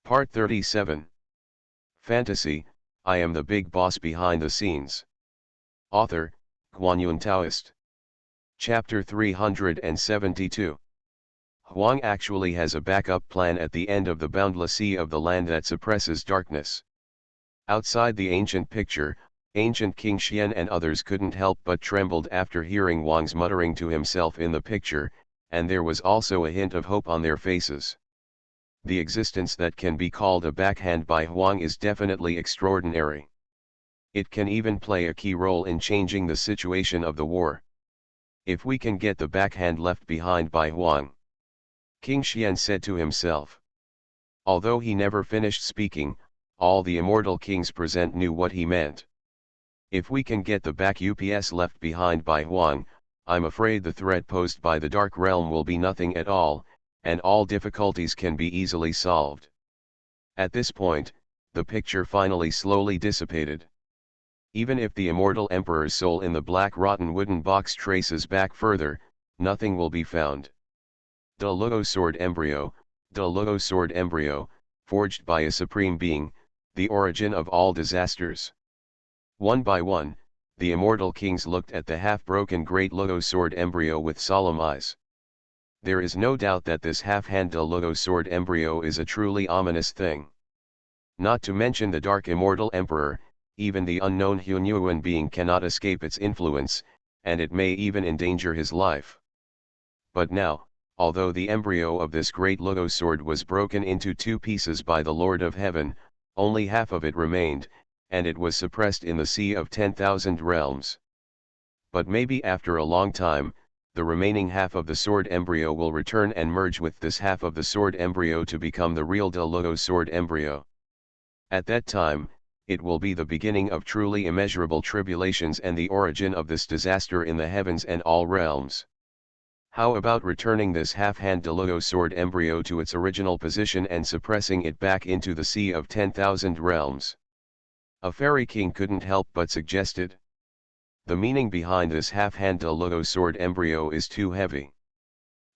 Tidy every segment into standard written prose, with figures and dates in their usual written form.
Part 37. Fantasy, I am the big boss behind the scenes. Author, Guanyun Taoist. Chapter 372. Huang actually has a backup plan at the end of the boundless sea of the land that suppresses darkness. Outside the ancient picture, ancient King Xian and others couldn't help but trembled after hearing Wang's muttering to himself in the picture, and there was also a hint of hope on their faces. The existence that can be called a backhand by Huang is definitely extraordinary. It can even play a key role in changing the situation of the war. If we can get the backhand left behind by Huang, King Xian said to himself. Although he never finished speaking, all the immortal kings present knew what he meant. If we can get the back UPS left behind by Huang, I'm afraid the threat posed by the Dark Realm will be nothing at all, and all difficulties can be easily solved. At this point, the picture finally slowly dissipated. Even if the immortal emperor's soul in the black rotten wooden box traces back further, nothing will be found. The Logo Sword Embryo, forged by a supreme being, the origin of all disasters. One by one, the immortal kings looked at the half-broken great Logo Sword Embryo with solemn eyes. There is no doubt that this half-hand Logo Sword Embryo is a truly ominous thing. Not to mention the Dark Immortal Emperor, even the unknown Hunyuan being cannot escape its influence, and it may even endanger his life. But now, although the embryo of this great Logo Sword was broken into two pieces by the Lord of Heaven, only half of it remained, and it was suppressed in the Sea of 10,000 Realms. But maybe after a long time, the remaining half of the sword embryo will return and merge with this half of the sword embryo to become the real De Logo sword embryo. At that time, it will be the beginning of truly immeasurable tribulations and the origin of this disaster in the heavens and all realms. How about returning this half-hand De Logo sword embryo to its original position and suppressing it back into the Sea of 10,000 Realms? A fairy king couldn't help but suggested. The meaning behind this half-hand De Logo sword embryo is too heavy.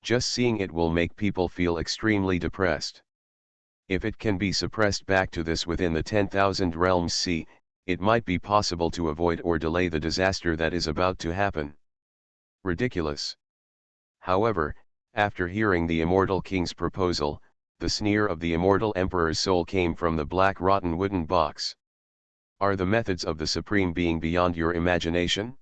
Just seeing it will make people feel extremely depressed. If it can be suppressed back to this within the 10,000 Realms sea, it might be possible to avoid or delay the disaster that is about to happen. Ridiculous. However, after hearing the immortal king's proposal, the sneer of the immortal emperor's soul came from the black rotten wooden box. Are the methods of the Supreme Being beyond your imagination?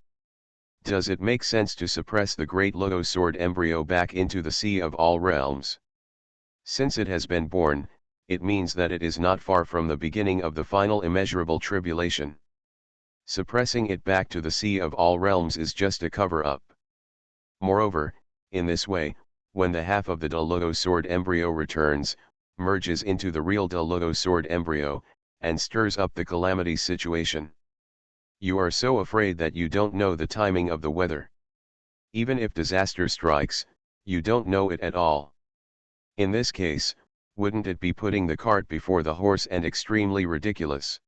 Does it make sense to suppress the great Logo sword embryo back into the Sea of all realms? Since it has been born, it means that it is not far from the beginning of the final immeasurable tribulation. Suppressing it back to the Sea of all realms is just a cover-up. Moreover, in this way, when the half of the De Logo sword embryo returns, merges into the real De Logo sword embryo, and stirs up the calamity situation. You are so afraid that you don't know the timing of the weather. Even if disaster strikes, you don't know it at all. In this case, wouldn't it be putting the cart before the horse and extremely ridiculous?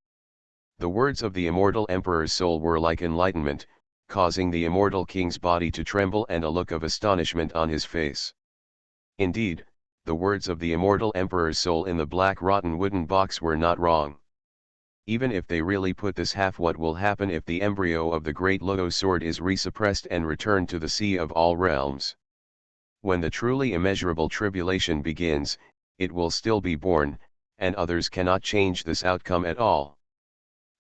The words of the immortal emperor's soul were like enlightenment, causing the immortal king's body to tremble and a look of astonishment on his face. Indeed, the words of the immortal emperor's soul in the black rotten wooden box were not wrong. Even if they really put this half, what will happen if the embryo of the great Logo sword is resuppressed and returned to the Sea of all realms? When the truly immeasurable tribulation begins, it will still be born, and others cannot change this outcome at all.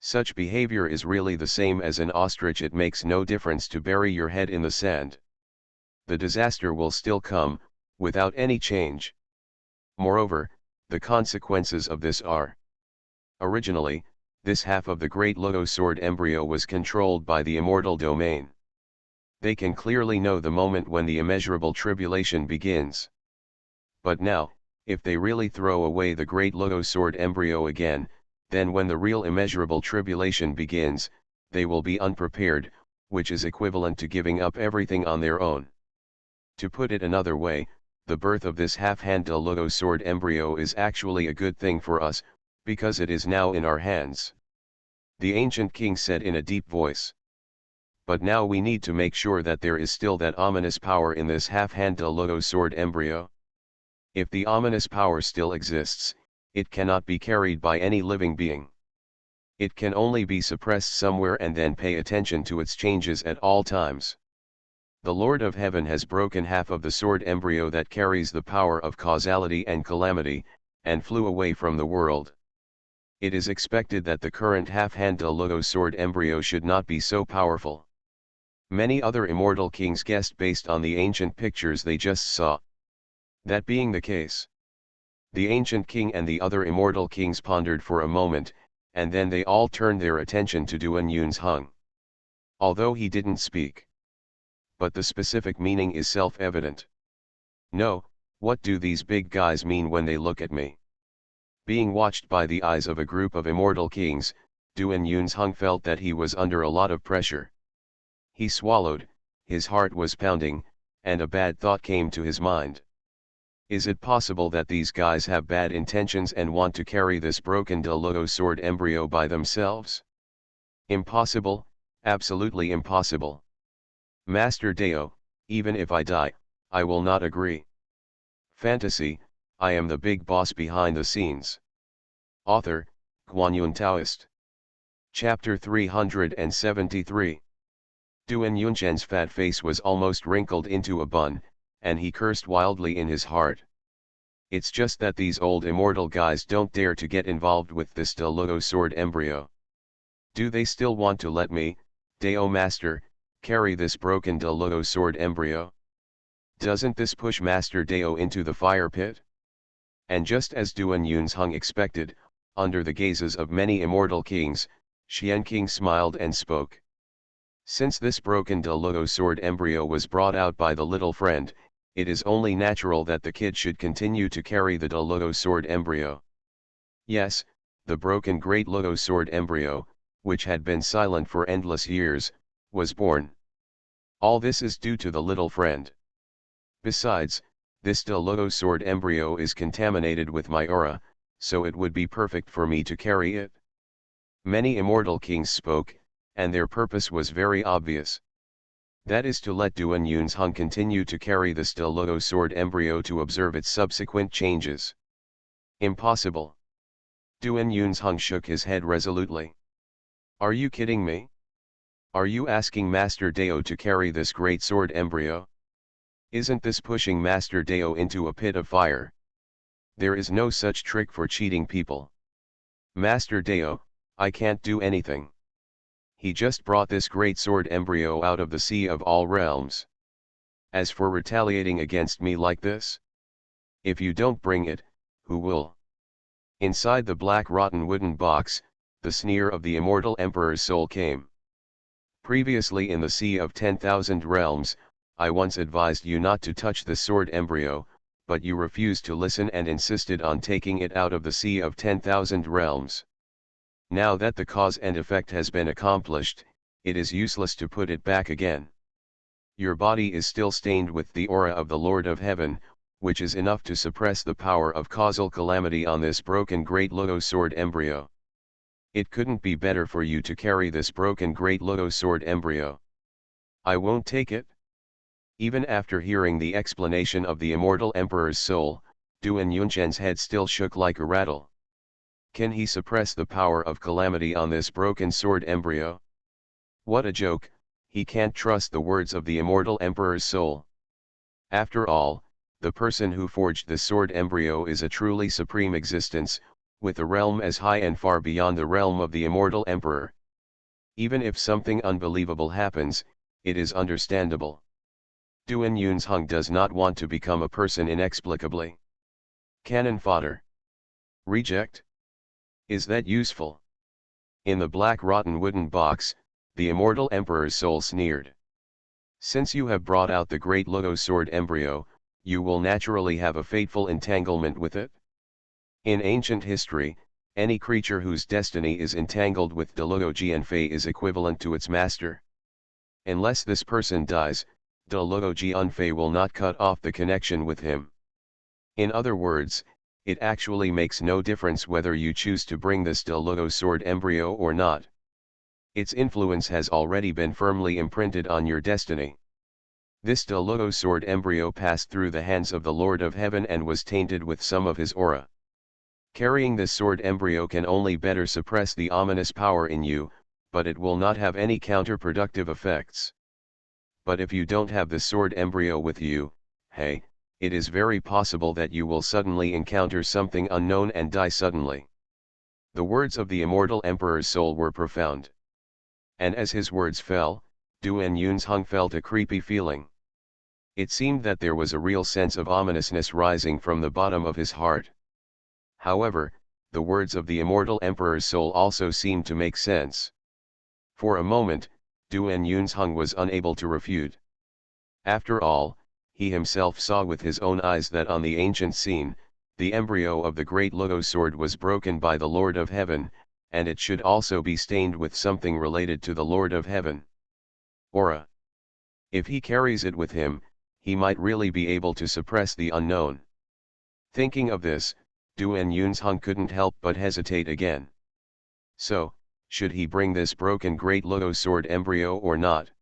Such behavior is really the same as an ostrich. It makes no difference to bury your head in the sand. The disaster will still come, without any change. Moreover, the consequences of this are: originally, this half of the great Logo sword embryo was controlled by the immortal domain. They can clearly know the moment when the immeasurable tribulation begins. But now, if they really throw away the great Logo sword embryo again, then when the real immeasurable tribulation begins, they will be unprepared, which is equivalent to giving up everything on their own. To put it another way, the birth of this half-hand De Logo sword embryo is actually a good thing for us, because it is now in our hands. The ancient king said in a deep voice. But now we need to make sure that there is still that ominous power in this half-hand De Logo sword embryo. If the ominous power still exists, it cannot be carried by any living being. It can only be suppressed somewhere and then pay attention to its changes at all times. The Lord of Heaven has broken half of the sword embryo that carries the power of causality and calamity, and flew away from the world. It is expected that the current half-hand logo sword embryo should not be so powerful. Many other immortal kings guessed based on the ancient pictures they just saw. That being the case, the ancient king and the other immortal kings pondered for a moment, and then they all turned their attention to Duan Yun's Hung. Although he didn't speak. But the specific meaning is self-evident. No, what do these big guys mean when they look at me? Being watched by the eyes of a group of immortal kings, Duan Yun's Hung felt that he was under a lot of pressure. He swallowed, his heart was pounding, and a bad thought came to his mind. Is it possible that these guys have bad intentions and want to carry this broken logo sword embryo by themselves? Impossible, absolutely impossible. Master Dao, even if I die, I will not agree. Fantasy, I am the big boss behind the scenes. Author, Guanyun Taoist. Chapter 373. Duan Yunshen's fat face was almost wrinkled into a bun, and he cursed wildly in his heart. It's just that these old immortal guys don't dare to get involved with this logo sword embryo. Do they still want to let me, Dao Master, carry this broken logo sword embryo? Doesn't this push Master Dao into the fire pit? And just as Duan Yun's Hung expected, under the gazes of many immortal kings, Xian King smiled and spoke. Since this broken logo sword embryo was brought out by the little friend, it is only natural that the kid should continue to carry the logo sword embryo. Yes, the broken great logo sword embryo, which had been silent for endless years, was born. All this is due to the little friend. Besides, this logo sword embryo is contaminated with my aura, so it would be perfect for me to carry it. Many immortal kings spoke, and their purpose was very obvious. That is to let Duan Yun's Hung continue to carry the logo sword embryo to observe its subsequent changes. Impossible. Duan Yun's Hung shook his head resolutely. Are you kidding me? Are you asking Master Dao to carry this great sword embryo? Isn't this pushing Master Dao into a pit of fire? There is no such trick for cheating people. Master Dao, I can't do anything. He just brought this great sword embryo out of the sea of all realms. As for retaliating against me like this, if you don't bring it, who will? Inside the black rotten wooden box, the sneer of the immortal emperor's soul came. Previously in the sea of 10,000 realms, I once advised you not to touch the sword embryo, but you refused to listen and insisted on taking it out of the sea of 10,000 realms. Now that the cause and effect has been accomplished, it is useless to put it back again. Your body is still stained with the aura of the Lord of Heaven, which is enough to suppress the power of causal calamity on this broken great logo sword embryo. It couldn't be better for you to carry this broken great logo sword embryo. I won't take it. Even after hearing the explanation of the immortal emperor's soul, Duan Yunshen's head still shook like a rattle. Can he suppress the power of calamity on this broken sword embryo? What a joke, he can't trust the words of the immortal emperor's soul. After all, the person who forged the sword embryo is a truly supreme existence, with a realm as high and far beyond the realm of the immortal emperor. Even if something unbelievable happens, it is understandable. Duan Yun's Hung does not want to become a person inexplicably. Cannon fodder. Reject? Is that useful? In the black rotten wooden box, the immortal emperor's soul sneered. Since you have brought out the great logo sword embryo, you will naturally have a fateful entanglement with it. In ancient history, any creature whose destiny is entangled with the logo Jianfei is equivalent to its master. Unless this person dies, the logo Jianfei will not cut off the connection with him. In other words, it actually makes no difference whether you choose to bring this logo sword embryo or not. Its influence has already been firmly imprinted on your destiny. This logo sword embryo passed through the hands of the Lord of Heaven and was tainted with some of his aura. Carrying this sword embryo can only better suppress the ominous power in you, but it will not have any counterproductive effects. But if you don't have the sword embryo with you, hey, it is very possible that you will suddenly encounter something unknown and die suddenly. The words of the immortal emperor's soul were profound. And as his words fell, Duan Yunzheng felt a creepy feeling. It seemed that there was a real sense of ominousness rising from the bottom of his heart. However, the words of the immortal emperor's soul also seemed to make sense. For a moment, Duan Yunzheng was unable to refute. After all, he himself saw with his own eyes that on the ancient scene, the embryo of the great Luo sword was broken by the Lord of Heaven, and it should also be stained with something related to the Lord of Heaven. Aura. If he carries it with him, he might really be able to suppress the unknown. Thinking of this, Duan Yunzheng couldn't help but hesitate again. So, should he bring this broken great Luo sword embryo or not?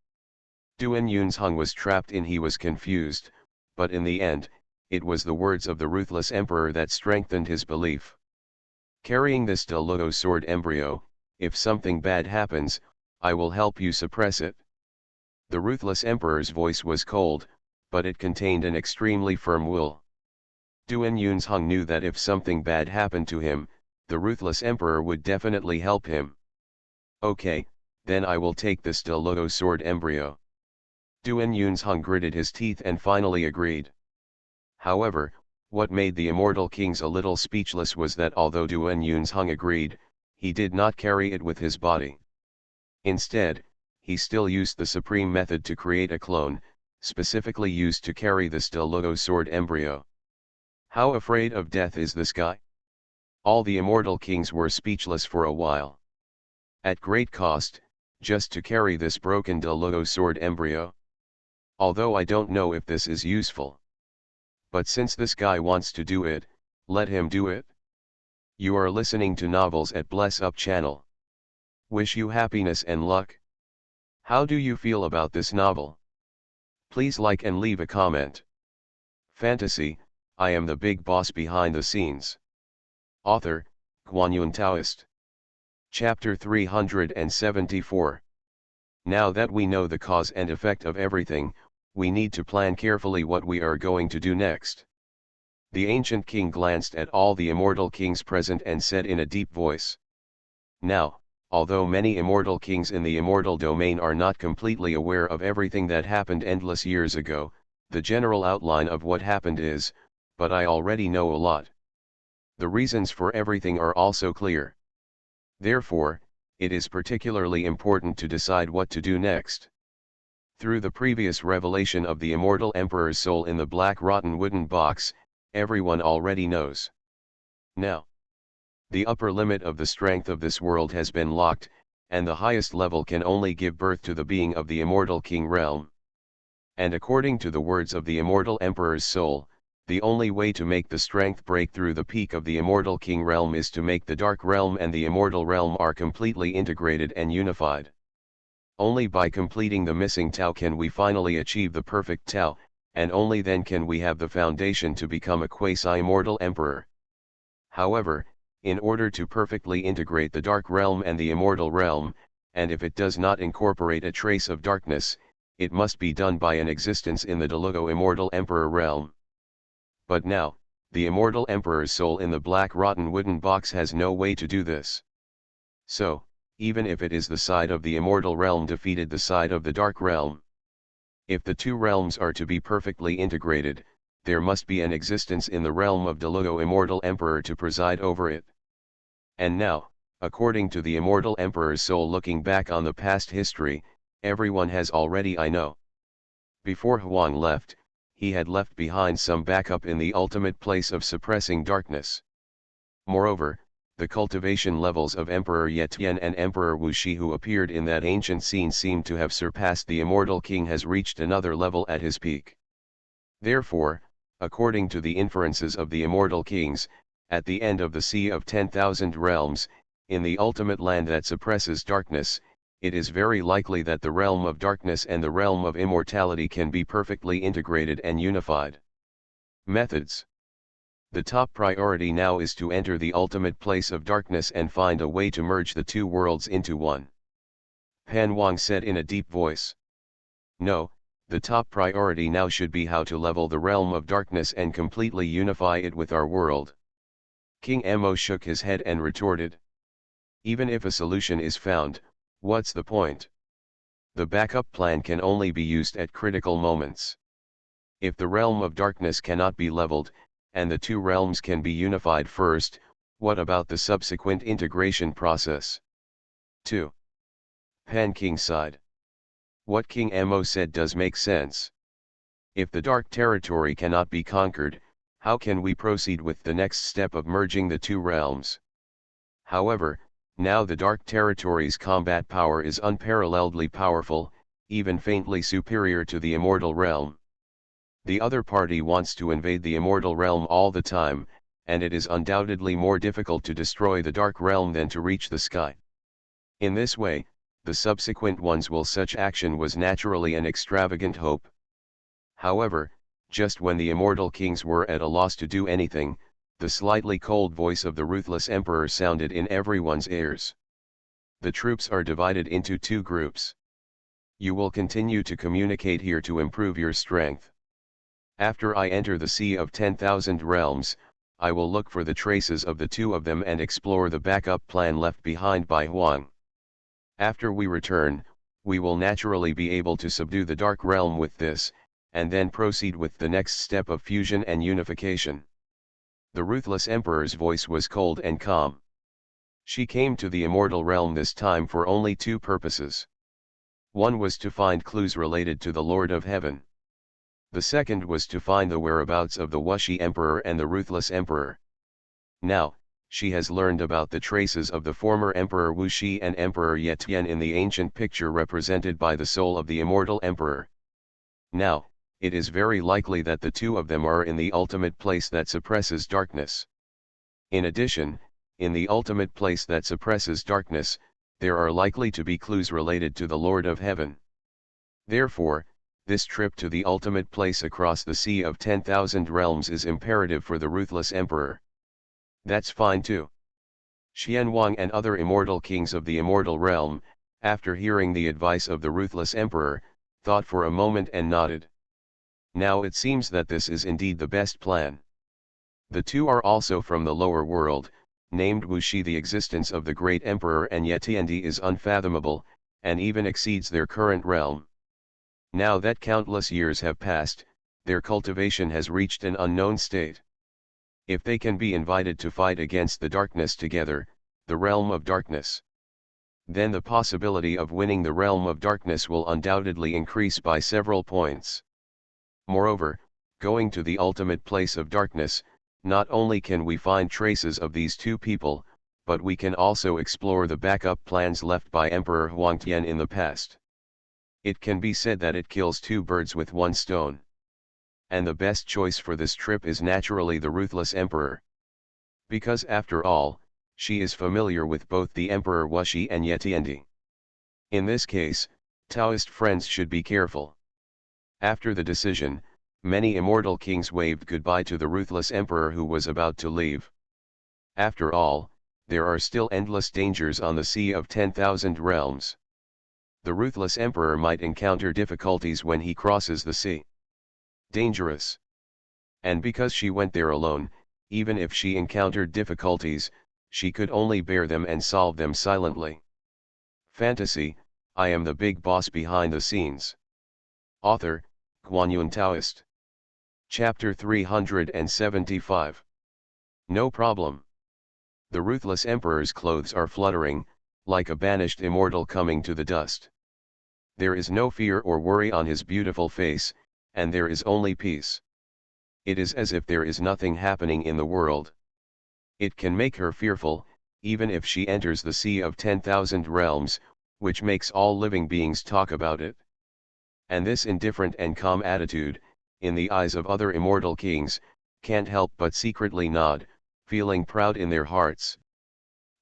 Duan Yunzheng was trapped in. He was confused, but in the end, it was the words of the ruthless emperor that strengthened his belief. Carrying this Luo sword embryo, if something bad happens, I will help you suppress it. The ruthless emperor's voice was cold, but it contained an extremely firm will. Duan Yunzheng knew that if something bad happened to him, the ruthless emperor would definitely help him. Okay, then I will take this Luo sword embryo. Duan Yunzheng gritted his teeth and finally agreed. However, what made the immortal kings a little speechless was that although Duan Yunzheng agreed, he did not carry it with his body. Instead, he still used the supreme method to create a clone, specifically used to carry the Luo sword embryo. How afraid of death is this guy? All the immortal kings were speechless for a while. At great cost, just to carry this broken Luo sword embryo? Although I don't know if this is useful. But since this guy wants to do it, let him do it. You are listening to Novels at Bless Up channel. Wish you happiness and luck. How do you feel about this novel? Please like and leave a comment. Fantasy, I am the big boss behind the scenes. Author, Guanyun Taoist. Chapter 374. Now that we know the cause and effect of everything, we need to plan carefully what we are going to do next. The ancient king glanced at all the immortal kings present and said in a deep voice. Now, although many immortal kings in the immortal domain are not completely aware of everything that happened endless years ago, the general outline of what happened is, but I already know a lot. The reasons for everything are also clear. Therefore, it is particularly important to decide what to do next. Through the previous revelation of the immortal emperor's soul in the black rotten wooden box, everyone already knows. Now, the upper limit of the strength of this world has been locked, and the highest level can only give birth to the being of the immortal king realm. And according to the words of the immortal emperor's soul, the only way to make the strength break through the peak of the immortal king realm is to make the dark realm and the immortal realm are completely integrated and unified. Only by completing the missing Tao can we finally achieve the perfect Tao, and only then can we have the foundation to become a quasi-immortal emperor. However, in order to perfectly integrate the dark realm and the immortal realm, and if it does not incorporate a trace of darkness, it must be done by an existence in the Luo immortal emperor realm. But now, the immortal emperor's soul in the black rotten wooden box has no way to do this. So, even if it is the side of the immortal realm defeated the side of the dark realm. If the two realms are to be perfectly integrated, there must be an existence in the realm of the Luo immortal emperor to preside over it. And now, according to the immortal emperor's soul looking back on the past history, everyone has already I know. Before Huang left, he had left behind some backup in the ultimate place of suppressing darkness. Moreover, the cultivation levels of Emperor Ye Tian and Emperor Wu Shi who appeared in that ancient scene seem to have surpassed the immortal king has reached another level at his peak. Therefore, according to the inferences of the immortal kings, at the end of the Sea of 10,000 Realms, in the ultimate land that suppresses darkness, it is very likely that the realm of darkness and the realm of immortality can be perfectly integrated and unified. Methods. The top priority now is to enter the ultimate place of darkness and find a way to merge the two worlds into one. Pan Wang said in a deep voice. No, the top priority now should be how to level the realm of darkness and completely unify it with our world. King Mo shook his head and retorted. Even if a solution is found, what's the point? The backup plan can only be used at critical moments. If the realm of darkness cannot be leveled, and the two realms can be unified first, what about the subsequent integration process? 2. Pan King sighed. What King Mo said does make sense. If the dark territory cannot be conquered, how can we proceed with the next step of merging the two realms? However, now the dark territory's combat power is unparalleledly powerful, even faintly superior to the immortal realm. The other party wants to invade the immortal realm all the time, and it is undoubtedly more difficult to destroy the dark realm than to reach the sky. In this way, the subsequent ones will such action was naturally an extravagant hope. However, just when the immortal kings were at a loss to do anything, the slightly cold voice of the ruthless emperor sounded in everyone's ears. The troops are divided into two groups. You will continue to communicate here to improve your strength. After I enter the Sea of 10,000 Realms, I will look for the traces of the two of them and explore the backup plan left behind by Huang. After we return, we will naturally be able to subdue the Dark Realm with this, and then proceed with the next step of fusion and unification. The ruthless emperor's voice was cold and calm. She came to the immortal realm this time for only two purposes. One was to find clues related to the Lord of Heaven. The second was to find the whereabouts of the Wuxi Emperor and the ruthless emperor. Now, she has learned about the traces of the former Emperor Wuxi and Emperor Yetian in the ancient picture represented by the soul of the immortal emperor. Now, it is very likely that the two of them are in the ultimate place that suppresses darkness. In addition, in the ultimate place that suppresses darkness, there are likely to be clues related to the Lord of Heaven. Therefore, this trip to the ultimate place across the Sea of 10,000 Realms is imperative for the ruthless emperor. That's fine too. Xianwang and other immortal kings of the immortal realm, after hearing the advice of the ruthless emperor, thought for a moment and nodded. Now it seems that this is indeed the best plan. The two are also from the lower world, named Wuxi. The existence of the great emperor and Yetiandi is unfathomable, and even exceeds their current realm. Now that countless years have passed, their cultivation has reached an unknown state. If they can be invited to fight against the darkness together, the realm of darkness, then the possibility of winning the realm of darkness will undoubtedly increase by several points. Moreover, going to the ultimate place of darkness, not only can we find traces of these two people, but we can also explore the backup plans left by Emperor Huangtian in the past. It can be said that it kills two birds with one stone. And the best choice for this trip is naturally the ruthless emperor. Because after all, she is familiar with both the Emperor Wuxi and Yetiandi. In this case, Taoist friends should be careful. After the decision, many immortal kings waved goodbye to the ruthless emperor who was about to leave. After all, there are still endless dangers on the Sea of 10,000 Realms. The ruthless emperor might encounter difficulties when he crosses the sea. Dangerous. And because she went there alone, even if she encountered difficulties, she could only bear them and solve them silently. Fantasy, I am the big boss behind the scenes. Author, Guanyun Taoist. Chapter 375. No problem. The ruthless emperor's clothes are fluttering, like a banished immortal coming to the dust. There is no fear or worry on his beautiful face, and there is only peace. It is as if there is nothing happening in the world. It can make her fearful, even if she enters the Sea of 10,000 Realms, which makes all living beings talk about it. And this indifferent and calm attitude, in the eyes of other immortal kings, can't help but secretly nod, feeling proud in their hearts.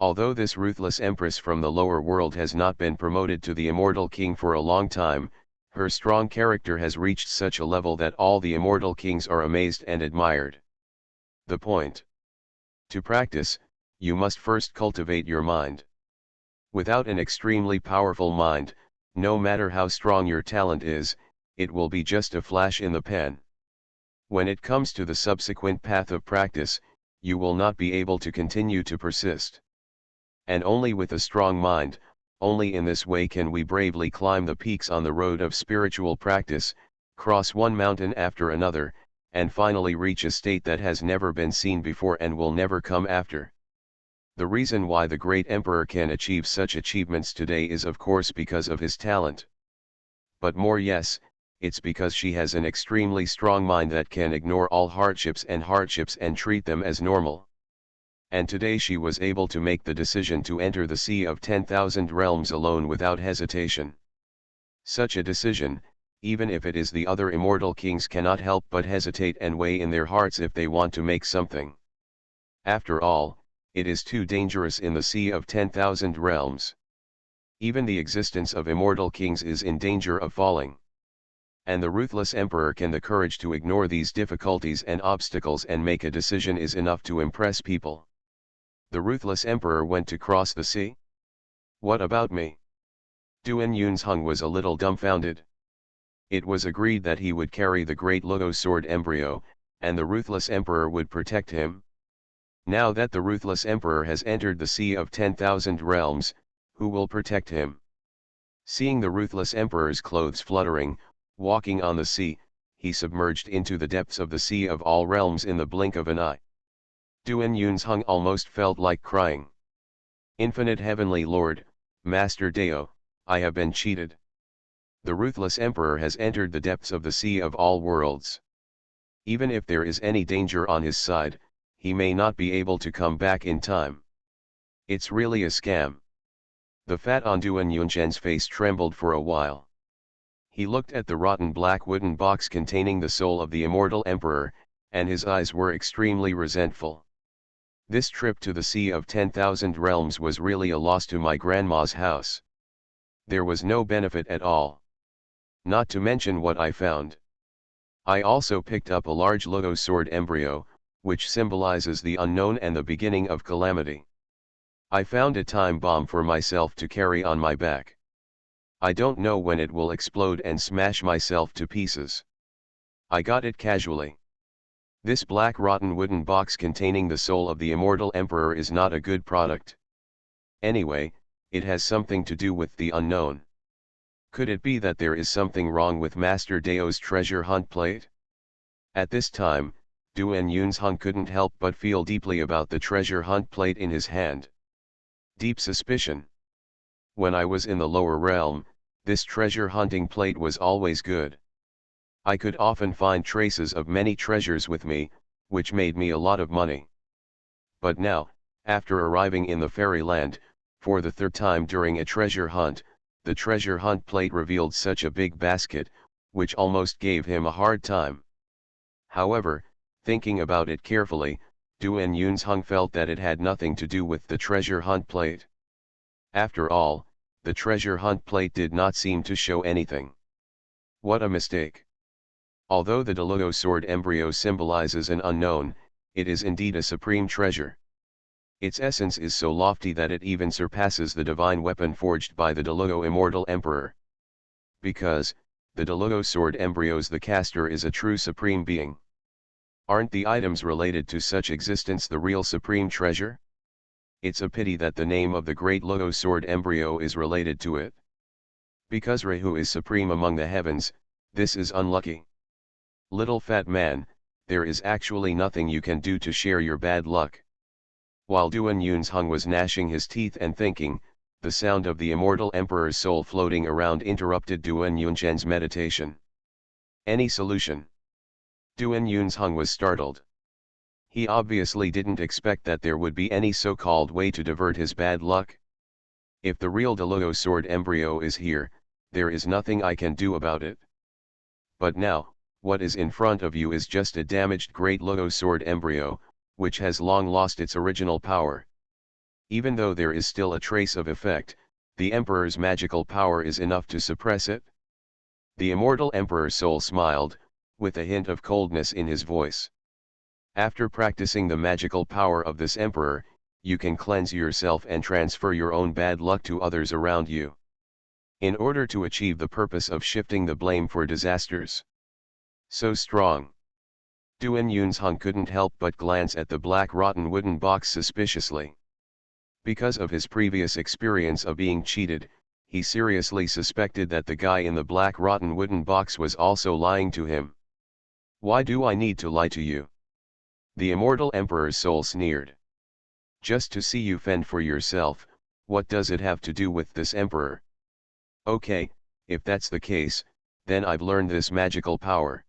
Although this ruthless empress from the lower world has not been promoted to the immortal king for a long time, her strong character has reached such a level that all the immortal kings are amazed and admired. The point. To practice, you must first cultivate your mind. Without an extremely powerful mind, no matter how strong your talent is, it will be just a flash in the pan. When it comes to the subsequent path of practice, you will not be able to continue to persist. And only with a strong mind, only in this way can we bravely climb the peaks on the road of spiritual practice, cross one mountain after another, and finally reach a state that has never been seen before and will never come after. The reason why the great emperor can achieve such achievements today is of course because of his talent. But more, yes, it's because she has an extremely strong mind that can ignore all hardships and treat them as normal. And today she was able to make the decision to enter the Sea of 10,000 Realms alone without hesitation. Such a decision, even if it is the other immortal kings, cannot help but hesitate and weigh in their hearts if they want to make something. After all, it is too dangerous in the Sea of 10,000 Realms. Even the existence of immortal kings is in danger of falling. And the ruthless emperor can the courage to ignore these difficulties and obstacles and make a decision is enough to impress people. The ruthless emperor went to cross the sea? What about me? Duan Yunzheng was a little dumbfounded. It was agreed that he would carry the great Luo sword embryo, and the ruthless emperor would protect him. Now that the ruthless emperor has entered the Sea of 10,000 Realms, who will protect him? Seeing the ruthless emperor's clothes fluttering, walking on the sea, he submerged into the depths of the Sea of all realms in the blink of an eye. Duan Yunzheng almost felt like crying. Infinite Heavenly Lord, Master Dao, I have been cheated. The ruthless emperor has entered the depths of the Sea of all worlds. Even if there is any danger on his side, he may not be able to come back in time. It's really a scam. The fat on Duan Yunzheng's face trembled for a while. He looked at the rotten black wooden box containing the soul of the immortal emperor, and his eyes were extremely resentful. This trip to the Sea of 10,000 Realms was really a loss to my grandma's house. There was no benefit at all. Not to mention what I found. I also picked up a large Luo sword embryo, which symbolizes the unknown and the beginning of calamity. I found a time bomb for myself to carry on my back. I don't know when it will explode and smash myself to pieces. I got it casually. This black rotten wooden box containing the soul of the immortal emperor is not a good product. Anyway, it has something to do with the unknown. Could it be that there is something wrong with Master Dao's treasure hunt plate? At this time, Duan Yunzheng couldn't help but feel deeply about the treasure hunt plate in his hand. Deep suspicion. When I was in the lower realm, this treasure hunting plate was always good. I could often find traces of many treasures with me, which made me a lot of money. But now, after arriving in the fairyland, for the third time during a treasure hunt, the treasure hunt plate revealed such a big basket, which almost gave him a hard time. However, thinking about it carefully, Duan Yunzheng felt that it had nothing to do with the treasure hunt plate. After all, the treasure hunt plate did not seem to show anything. What a mistake. Although the Luo sword embryo symbolizes an unknown, it is indeed a supreme treasure. Its essence is so lofty that it even surpasses the divine weapon forged by the Luo immortal emperor. Because, the Luo sword embryo's the caster is a true supreme being. Aren't the items related to such existence the real supreme treasure? It's a pity that the name of the great Luo sword embryo is related to it. Because Rahu is supreme among the heavens, this is unlucky. Little fat man, there is actually nothing you can do to share your bad luck. While Duan Yunzheng was gnashing his teeth and thinking, the sound of the immortal emperor's soul floating around interrupted Duan Yunzheng's meditation. Any solution? Duan Yunzheng was startled. He obviously didn't expect that there would be any so-called way to divert his bad luck. If the real Luo sword embryo is here, there is nothing I can do about it. But now, what is in front of you is just a damaged great Luo sword embryo, which has long lost its original power. Even though there is still a trace of effect, the emperor's magical power is enough to suppress it. The immortal emperor's soul smiled, with a hint of coldness in his voice. After practicing the magical power of this emperor, you can cleanse yourself and transfer your own bad luck to others around you. In order to achieve the purpose of shifting the blame for disasters. So strong. Duan Yunzhong couldn't help but glance at the black rotten wooden box suspiciously. Because of his previous experience of being cheated, he seriously suspected that the guy in the black rotten wooden box was also lying to him. Why do I need to lie to you? The immortal emperor's soul sneered. Just to see you fend for yourself, what does it have to do with this emperor? Okay, if that's the case, then I've learned this magical power.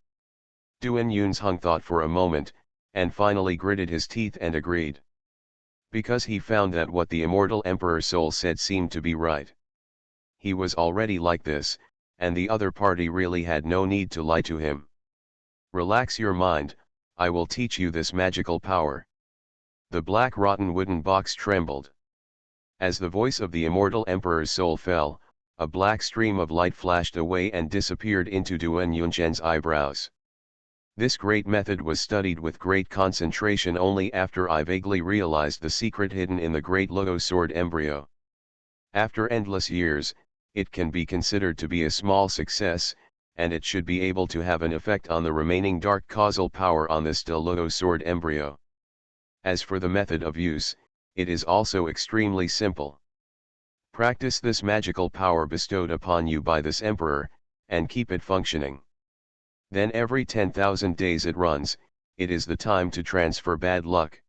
Duan Yunzhong thought for a moment, and finally gritted his teeth and agreed. Because he found that what the immortal emperor's soul said seemed to be right. He was already like this, and the other party really had no need to lie to him. Relax your mind, I will teach you this magical power. The black rotten wooden box trembled. As the voice of the immortal emperor's soul fell, a black stream of light flashed away and disappeared into Duan Yunzhen's eyebrows. This great method was studied with great concentration only after I vaguely realized the secret hidden in the great Logo sword embryo. After endless years, it can be considered to be a small success, and it should be able to have an effect on the remaining dark causal power on this still Logo sword embryo. As for the method of use, it is also extremely simple. Practice this magical power bestowed upon you by this emperor, and keep it functioning. Then every 10,000 days it runs, it is the time to transfer bad luck.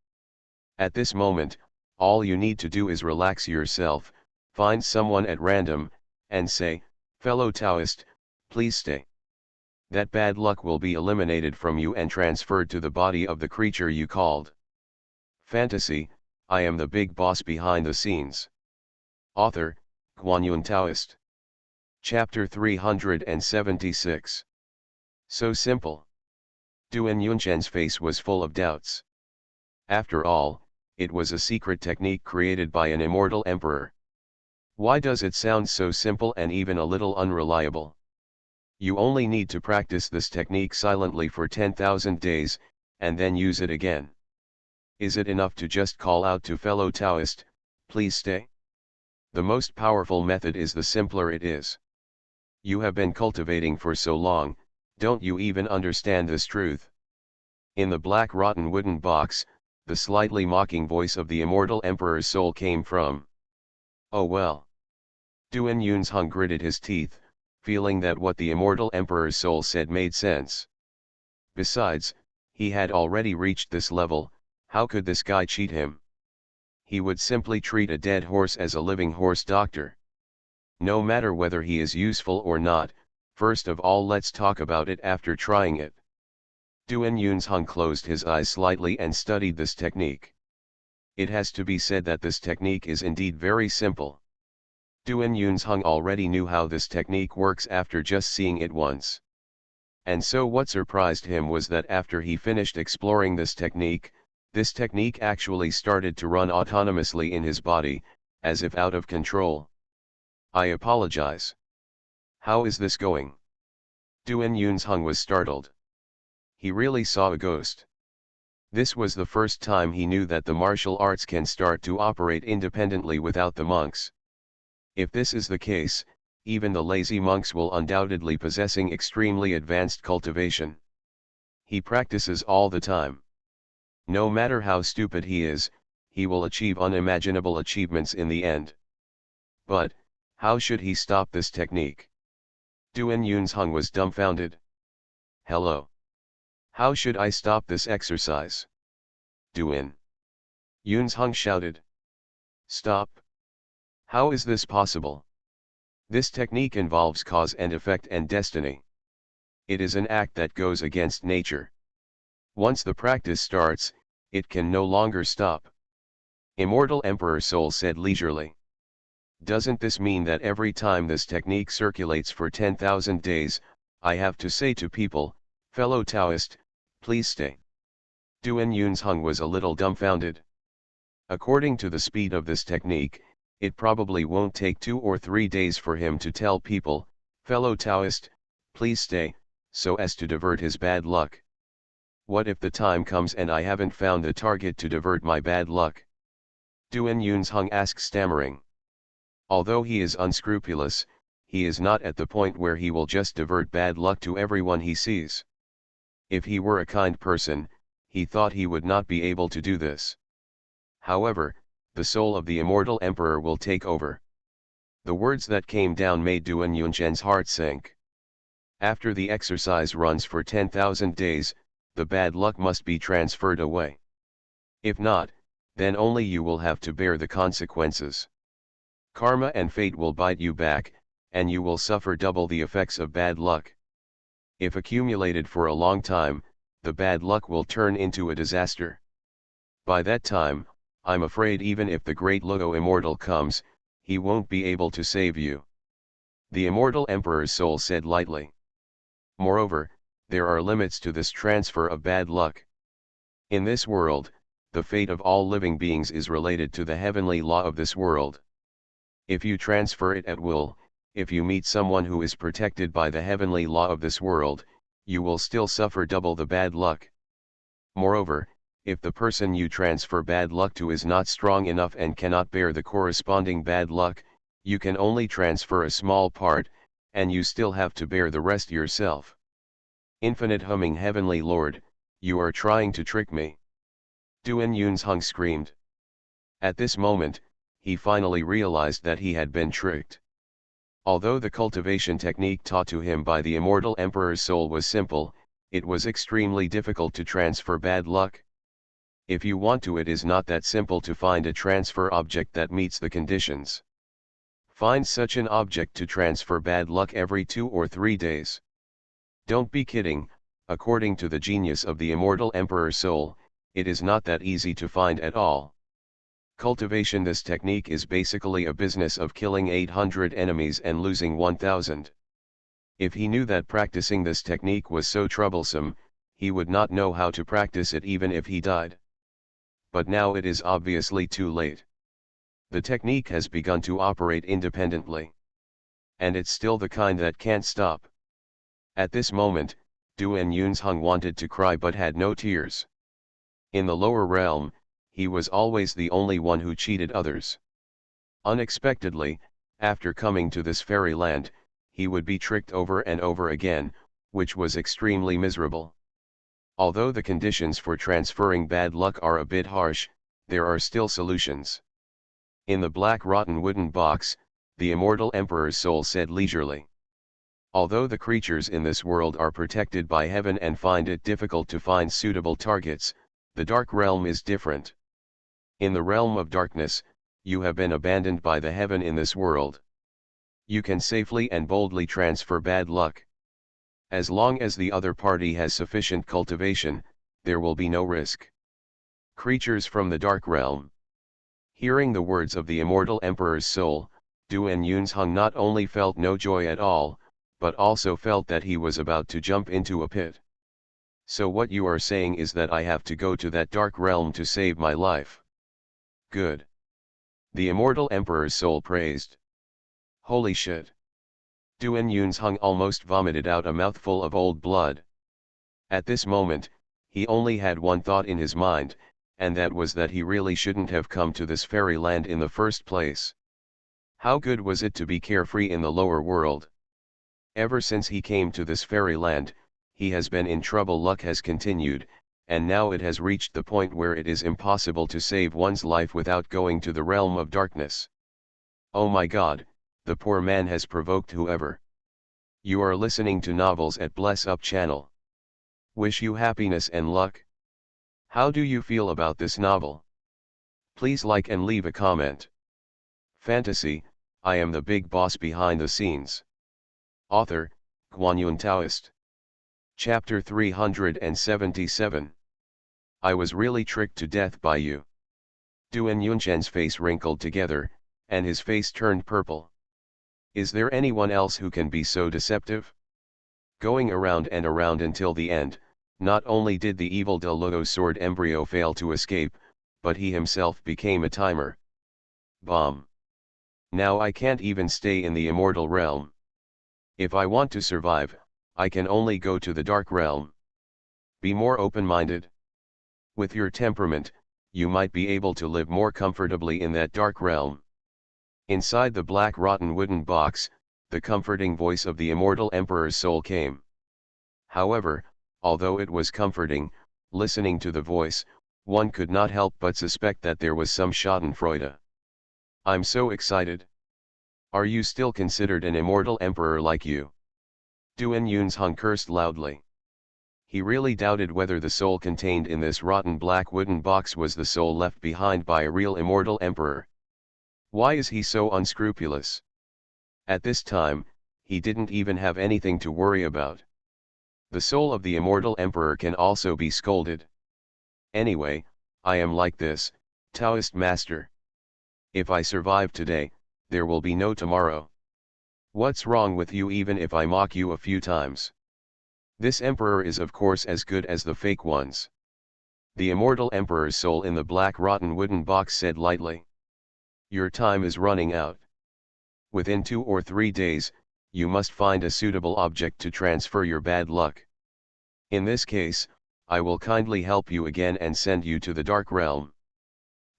At this moment, all you need to do is relax yourself, find someone at random, and say, "Fellow Taoist, please stay." That bad luck will be eliminated from you and transferred to the body of the creature you called. Fantasy, I am the big boss behind the scenes. Author, Guanyun Taoist. Chapter 376. So simple. Duan Yunzhen's face was full of doubts. After all, it was a secret technique created by an immortal emperor. Why does it sound so simple and even a little unreliable? You only need to practice this technique silently for 10,000 days, and then use it again. Is it enough to just call out to fellow Taoist, "Please stay"? The most powerful method is the simpler it is. You have been cultivating for so long, don't you even understand this truth? In the black rotten wooden box, the slightly mocking voice of the immortal emperor's soul came from. Oh well. Duan Yunzhong gritted his teeth, feeling that what the immortal emperor's soul said made sense. Besides, he had already reached this level, how could this guy cheat him? He would simply treat a dead horse as a living horse doctor. No matter whether he is useful or not, first of all let's talk about it after trying it. Duan Yunzhong closed his eyes slightly and studied this technique. It has to be said that this technique is indeed very simple. Duan Yunzhong already knew how this technique works after just seeing it once. And so what surprised him was that after he finished exploring this technique actually started to run autonomously in his body, as if out of control. I apologize. How is this going? Duan Yunzhong was startled. He really saw a ghost. This was the first time he knew that the martial arts can start to operate independently without the monks. If this is the case, even the lazy monks will undoubtedly possessing extremely advanced cultivation. He practices all the time. No matter how stupid he is, he will achieve unimaginable achievements in the end. But, how should he stop this technique? Duan Yunzhong was dumbfounded. Hello. How should I stop this exercise? Duan Yunzhong shouted. Stop. How is this possible? This technique involves cause and effect and destiny. It is an act that goes against nature. Once the practice starts, it can no longer stop. Immortal Emperor Soul said leisurely. Doesn't this mean that every time this technique circulates for 10,000 days, I have to say to people, "Fellow Taoist, please stay"? Duan Yunzhong was a little dumbfounded. According to the speed of this technique, it probably won't take 2 or 3 days for him to tell people, "Fellow Taoist, please stay," so as to divert his bad luck. What if the time comes and I haven't found the target to divert my bad luck? Duan Yunzheng asks, stammering. Although he is unscrupulous, he is not at the point where he will just divert bad luck to everyone he sees. If he were a kind person, he thought he would not be able to do this. However, the soul of the immortal emperor will take over. The words that came down made Duan Yunzhen's heart sink. After the exercise runs for 10,000 days, the bad luck must be transferred away. If not, then only you will have to bear the consequences. Karma and fate will bite you back, and you will suffer double the effects of bad luck. If accumulated for a long time, the bad luck will turn into a disaster. By that time, I'm afraid even if the great Luo immortal comes, he won't be able to save you. The immortal emperor's soul said lightly. Moreover, there are limits to this transfer of bad luck. In this world, the fate of all living beings is related to the heavenly law of this world. If you transfer it at will, if you meet someone who is protected by the heavenly law of this world, you will still suffer double the bad luck. Moreover, if the person you transfer bad luck to is not strong enough and cannot bear the corresponding bad luck, you can only transfer a small part, and you still have to bear the rest yourself. Infinite humming heavenly Lord, you are trying to trick me. Duan Yunzheng screamed. At this moment, he finally realized that he had been tricked. Although the cultivation technique taught to him by the immortal emperor's soul was simple, it was extremely difficult to transfer bad luck. If you want to, it is not that simple to find a transfer object that meets the conditions. Find such an object to transfer bad luck every 2 or 3 days. Don't be kidding, according to the genius of the immortal emperor's soul, it is not that easy to find at all. Cultivation. This technique is basically a business of killing 800 enemies and losing 1000. If he knew that practicing this technique was so troublesome, he would not know how to practice it even if he died. But now it is obviously too late. The technique has begun to operate independently. And it's still the kind that can't stop. At this moment, Duan Yunzheng wanted to cry but had no tears. In the lower realm, he was always the only one who cheated others. Unexpectedly, after coming to this fairyland, he would be tricked over and over again, which was extremely miserable. Although the conditions for transferring bad luck are a bit harsh, there are still solutions. In the black rotten wooden box, the immortal emperor's soul said leisurely. Although the creatures in this world are protected by heaven and find it difficult to find suitable targets, the dark realm is different. In the realm of darkness, you have been abandoned by the heaven in this world. You can safely and boldly transfer bad luck. As long as the other party has sufficient cultivation, there will be no risk. Creatures from the dark realm. Hearing the words of the immortal emperor's soul, Duan Yunzheng not only felt no joy at all, but also felt that he was about to jump into a pit. So what you are saying is that I have to go to that dark realm to save my life. Good. The immortal emperor's soul praised. Holy shit. Duan Yunzheng almost vomited out a mouthful of old blood. At this moment, he only had one thought in his mind, and that was that he really shouldn't have come to this fairyland in the first place. How good was it to be carefree in the lower world? Ever since he came to this fairyland, he has been in trouble. Luck has continued, and now it has reached the point where it is impossible to save one's life without going to the realm of darkness. Oh my God, the poor man has provoked whoever. You are listening to Novels at Bless Up channel. Wish you happiness and luck. How do you feel about this novel? Please like and leave a comment. Fantasy, I am the big boss behind the scenes. Author, Guanyun Taoist. Chapter 377. I was really tricked to death by you. Duan Yunzhen's face wrinkled together, and his face turned purple. Is there anyone else who can be so deceptive? Going around and around until the end, not only did the evil De Luo sword embryo fail to escape, but he himself became a timer. Bomb. Now I can't even stay in the immortal realm. If I want to survive, I can only go to the dark realm. Be more open-minded. With your temperament, you might be able to live more comfortably in that dark realm. Inside the black rotten wooden box, the comforting voice of the immortal emperor's soul came. However, although it was comforting, listening to the voice, one could not help but suspect that there was some schadenfreude. I'm so excited. Are you still considered an immortal emperor like you? Duan Yunzhong cursed loudly. He really doubted whether the soul contained in this rotten black wooden box was the soul left behind by a real immortal emperor. Why is he so unscrupulous? At this time, he didn't even have anything to worry about. The soul of the immortal emperor can also be scolded. Anyway, I am like this, Taoist master. If I survive today, there will be no tomorrow. What's wrong with you even if I mock you a few times? This emperor is of course as good as the fake ones. The immortal emperor's soul in the black rotten wooden box said lightly. Your time is running out. Within 2 or 3 days, you must find a suitable object to transfer your bad luck. In this case, I will kindly help you again and send you to the dark realm.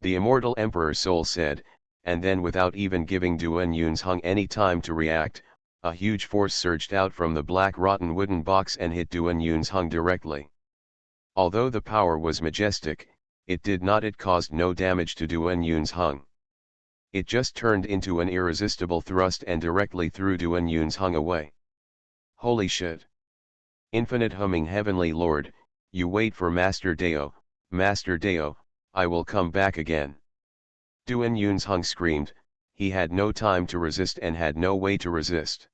The immortal emperor's soul said, and then without even giving Duan Yunzhong any time to react, a huge force surged out from the black rotten wooden box and hit Duan Yunzhong directly. Although the power was majestic, it caused no damage to Duan Yunzhong. It just turned into an irresistible thrust and directly threw Duan Yunzhong away. Holy shit! Infinite humming heavenly lord, you wait for Master Dao, I will come back again. Duan Yunzhong screamed, he had no time to resist and had no way to resist.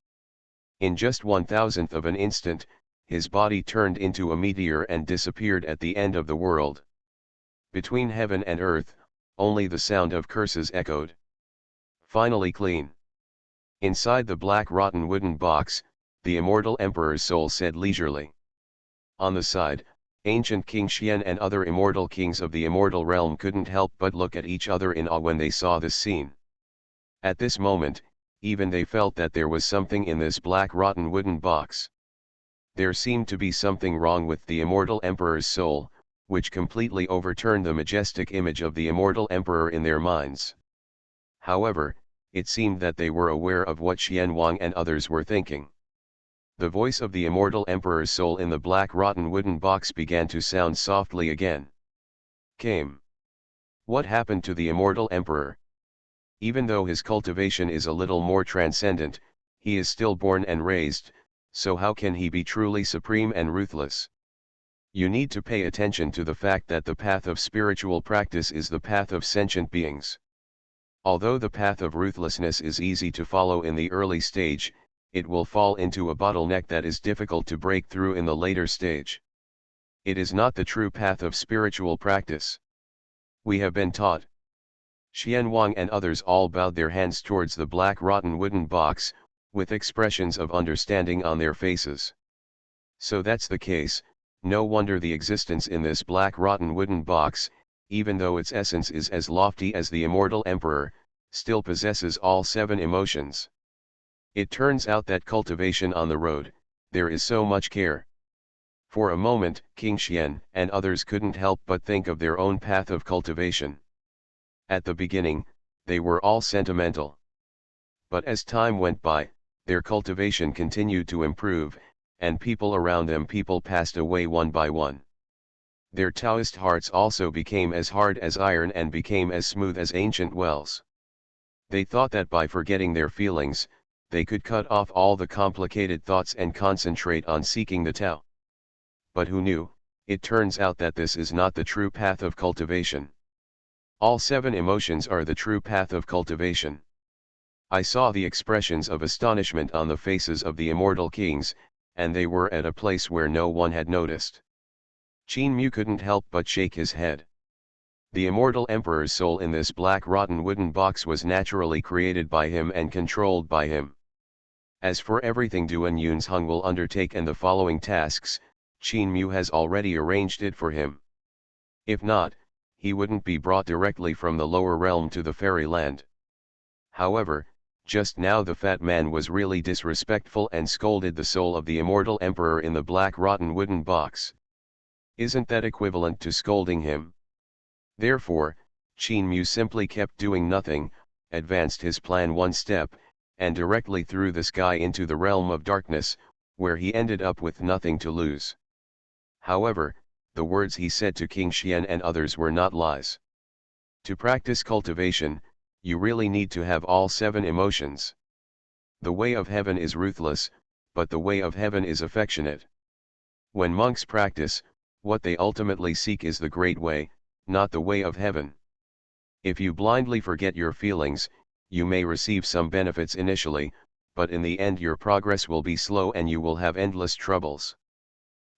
In just 1,000th of an instant, his body turned into a meteor and disappeared at the end of the world. Between heaven and earth, only the sound of curses echoed. Finally clean. Inside the black rotten wooden box, the immortal emperor's soul said leisurely. On the side, ancient King Xian and other immortal kings of the immortal realm couldn't help but look at each other in awe when they saw this scene. At this moment, even they felt that there was something in this black rotten wooden box. There seemed to be something wrong with the immortal emperor's soul, which completely overturned the majestic image of the immortal emperor in their minds. However, it seemed that they were aware of what Xian Wang and others were thinking. The voice of the immortal emperor's soul in the black rotten wooden box began to sound softly again. Came. What happened to the immortal emperor? Even though his cultivation is a little more transcendent, he is still born and raised, so how can he be truly supreme and ruthless? You need to pay attention to the fact that the path of spiritual practice is the path of sentient beings. Although the path of ruthlessness is easy to follow in the early stage, it will fall into a bottleneck that is difficult to break through in the later stage. It is not the true path of spiritual practice. We have been taught. Xian Wang and others all bowed their hands towards the black rotten wooden box, with expressions of understanding on their faces. So that's the case, no wonder the existence in this black rotten wooden box, even though its essence is as lofty as the immortal emperor, still possesses all 7 emotions. It turns out that cultivation on the road, there is so much care. For a moment, King Xian and others couldn't help but think of their own path of cultivation. At the beginning, they were all sentimental. But as time went by, their cultivation continued to improve, and people around them passed away one by one. Their Taoist hearts also became as hard as iron and became as smooth as ancient wells. They thought that by forgetting their feelings, they could cut off all the complicated thoughts and concentrate on seeking the Tao. But who knew, it turns out that this is not the true path of cultivation. All 7 emotions are the true path of cultivation. I saw the expressions of astonishment on the faces of the immortal kings, and they were at a place where no one had noticed. Qin Mu couldn't help but shake his head. The immortal emperor's soul in this black rotten wooden box was naturally created by him and controlled by him. As for everything Duan Yunzhong will undertake and the following tasks, Qin Mu has already arranged it for him. If not, he wouldn't be brought directly from the lower realm to the fairyland. However, just now the fat man was really disrespectful and scolded the soul of the immortal emperor in the black rotten wooden box. Isn't that equivalent to scolding him? Therefore, Qin Mu simply kept doing nothing, advanced his plan one step, and directly threw this guy into the realm of darkness, where he ended up with nothing to lose. However, the words he said to King Xian and others were not lies. To practice cultivation, you really need to have all 7 emotions. The way of heaven is ruthless, but the way of heaven is affectionate. When monks practice, what they ultimately seek is the great way, not the way of heaven. If you blindly forget your feelings, you may receive some benefits initially, but in the end your progress will be slow and you will have endless troubles.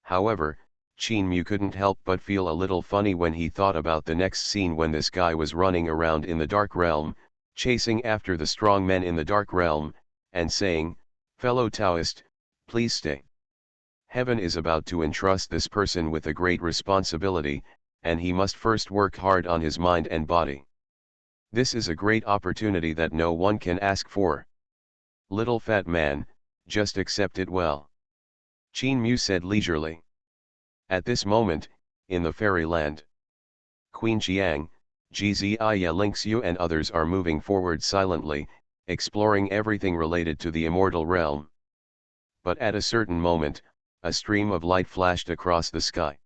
However, Qin Mu couldn't help but feel a little funny when he thought about the next scene when this guy was running around in the dark realm, chasing after the strong men in the dark realm, and saying, "Fellow Taoist, please stay. Heaven is about to entrust this person with a great responsibility, and he must first work hard on his mind and body. This is a great opportunity that no one can ask for. Little fat man, just accept it well." Qin Mu said leisurely. At this moment, in the fairyland, Queen Xiang, Gzi Lingxiu and others are moving forward silently, exploring everything related to the immortal realm. But at a certain moment, a stream of light flashed across the sky.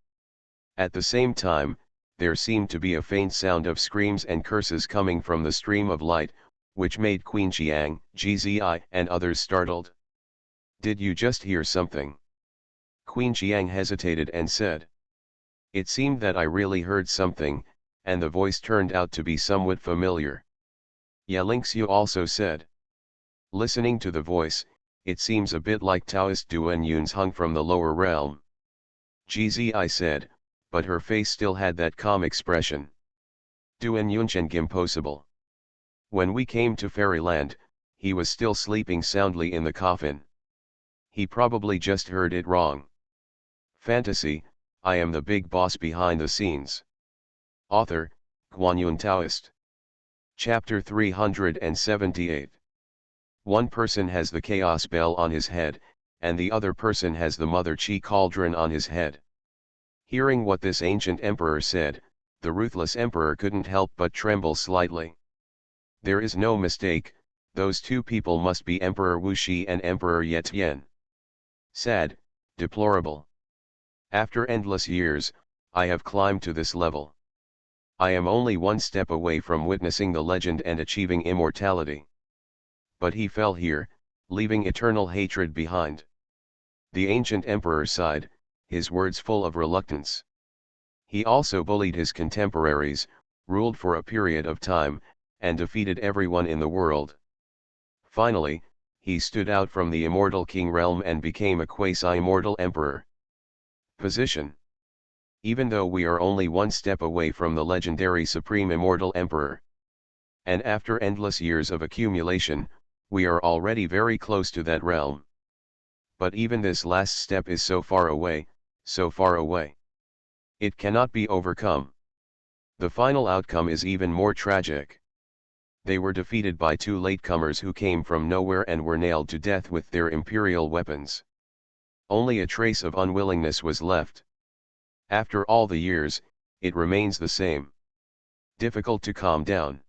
At the same time, there seemed to be a faint sound of screams and curses coming from the stream of light, which made Queen Xiang, Gzi and others startled. "Did you just hear something?" Queen Xiang hesitated and said. "It seemed that I really heard something, and the voice turned out to be somewhat familiar." Lingxiu also said. "Listening to the voice, it seems a bit like Taoist Duan Yun's hung from the lower realm." Gzi said, but her face still had that calm expression. "Duan Yunchen impossible. When we came to Fairyland, he was still sleeping soundly in the coffin. He probably just heard it wrong. Fantasy, I am the big boss behind the scenes." Author, Guanyun Taoist. Chapter 378. One person has the chaos bell on his head, and the other person has the mother Qi cauldron on his head. Hearing what this ancient emperor said, the ruthless emperor couldn't help but tremble slightly. There is no mistake, those two people must be Emperor Wu Shi and Emperor Ye Tian. Sad, deplorable. After endless years, I have climbed to this level. I am only one step away from witnessing the legend and achieving immortality. But he fell here, leaving eternal hatred behind. The ancient emperor sighed, his words full of reluctance. He also bullied his contemporaries, ruled for a period of time, and defeated everyone in the world. Finally, he stood out from the immortal king realm and became a quasi-immortal emperor. Position. Even though we are only one step away from the legendary supreme immortal emperor. And after endless years of accumulation, we are already very close to that realm. But even this last step is so far away, so far away. It cannot be overcome. The final outcome is even more tragic. They were defeated by two latecomers who came from nowhere and were nailed to death with their imperial weapons. Only a trace of unwillingness was left. After all the years, it remains the same. Difficult to calm down.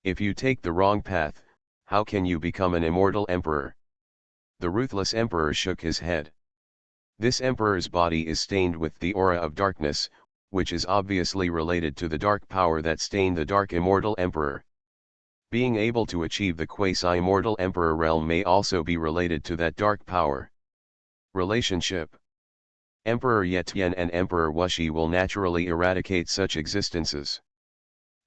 If you take the wrong path, how can you become an immortal emperor? The ruthless emperor shook his head. This emperor's body is stained with the aura of darkness, which is obviously related to the dark power that stained the dark immortal emperor. Being able to achieve the quasi-immortal emperor realm may also be related to that dark power. Relationship. Emperor Ye Tian and Emperor Wu Shi will naturally eradicate such existences.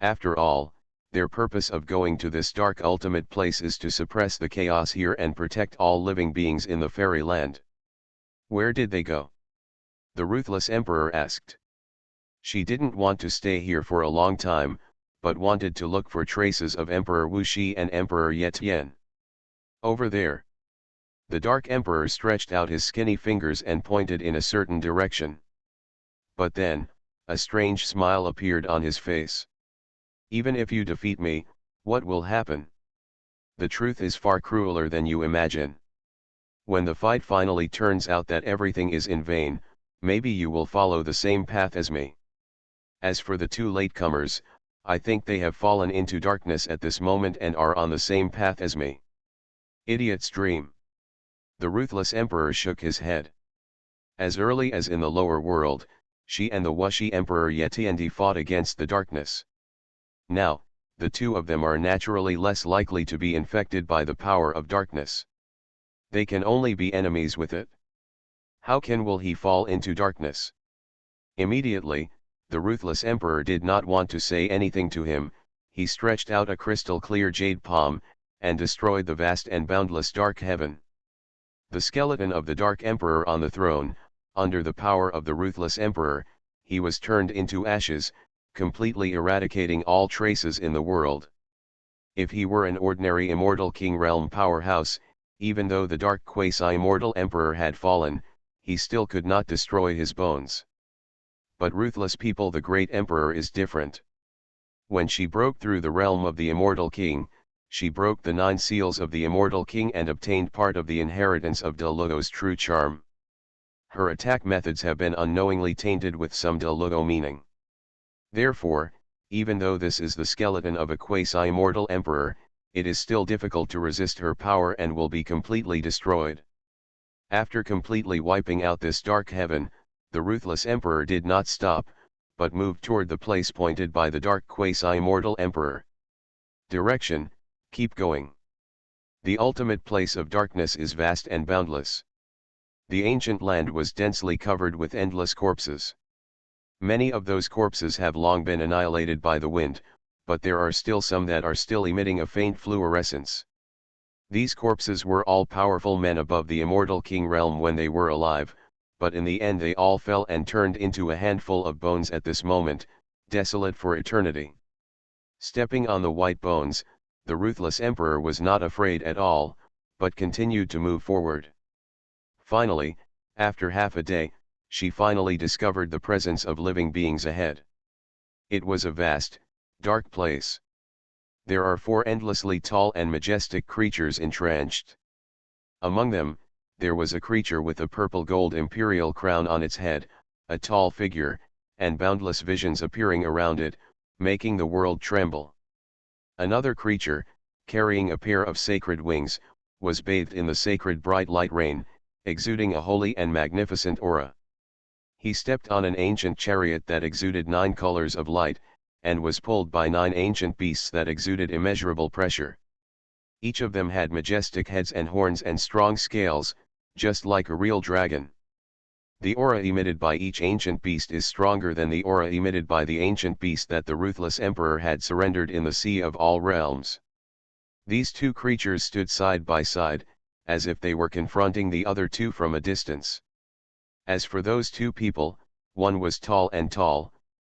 After all, their purpose of going to this dark ultimate place is to suppress the chaos here and protect all living beings in the fairyland. Where did they go? The ruthless emperor asked. She didn't want to stay here for a long time, but wanted to look for traces of Emperor Wu Shi and Emperor Ye Tian. Over there. The Dark Emperor stretched out his skinny fingers and pointed in a certain direction. But then, a strange smile appeared on his face. Even if you defeat me, what will happen? The truth is far crueler than you imagine. When the fight finally turns out that everything is in vain, maybe you will follow the same path as me. As for the two latecomers, I think they have fallen into darkness at this moment and are on the same path as me. Idiot's dream. The ruthless emperor shook his head. As early as in the lower world, she and the Wuxi Emperor Yetiandi fought against the darkness. Now, the two of them are naturally less likely to be infected by the power of darkness. They can only be enemies with it. How will he fall into darkness? Immediately, the ruthless emperor did not want to say anything to him. He stretched out a crystal-clear jade palm, and destroyed the vast and boundless dark heaven. The skeleton of the Dark Emperor on the throne, under the power of the ruthless emperor, he was turned into ashes, completely eradicating all traces in the world. If he were an ordinary immortal king realm powerhouse, even though the dark quasi-immortal emperor had fallen, he still could not destroy his bones. But ruthless people, the great emperor is different. When she broke through the realm of the immortal king, she broke the 9 seals of the immortal king and obtained part of the inheritance of Del Luo's true charm. Her attack methods have been unknowingly tainted with some Del Luo meaning. Therefore, even though this is the skeleton of a quasi-immortal emperor, it is still difficult to resist her power and will be completely destroyed. After completely wiping out this dark heaven, the ruthless emperor did not stop, but moved toward the place pointed by the dark quasi-immortal emperor. Direction: keep going. The ultimate place of darkness is vast and boundless. The ancient land was densely covered with endless corpses. Many of those corpses have long been annihilated by the wind, but there are still some that are still emitting a faint fluorescence. These corpses were all powerful men above the immortal king realm when they were alive, but in the end they all fell and turned into a handful of bones at this moment, desolate for eternity. Stepping on the white bones, the ruthless emperor was not afraid at all, but continued to move forward. Finally, after half a day, she finally discovered the presence of living beings ahead. It was a vast, dark place. There are 4 endlessly tall and majestic creatures entrenched. Among them, there was a creature with a purple gold imperial crown on its head, a tall figure, and boundless visions appearing around it, making the world tremble. Another creature, carrying a pair of sacred wings, was bathed in the sacred bright light rain, exuding a holy and magnificent aura. He stepped on an ancient chariot that exuded 9 colors of light, and was pulled by 9 ancient beasts that exuded immeasurable pressure. Each of them had majestic heads and horns and strong scales, just like a real dragon. The aura emitted by each ancient beast is stronger than the aura emitted by the ancient beast that the ruthless emperor had surrendered in the Sea of All Realms. These 2 creatures stood side by side, as if they were confronting the other 2 from a distance. As for those 2 people, one was tall,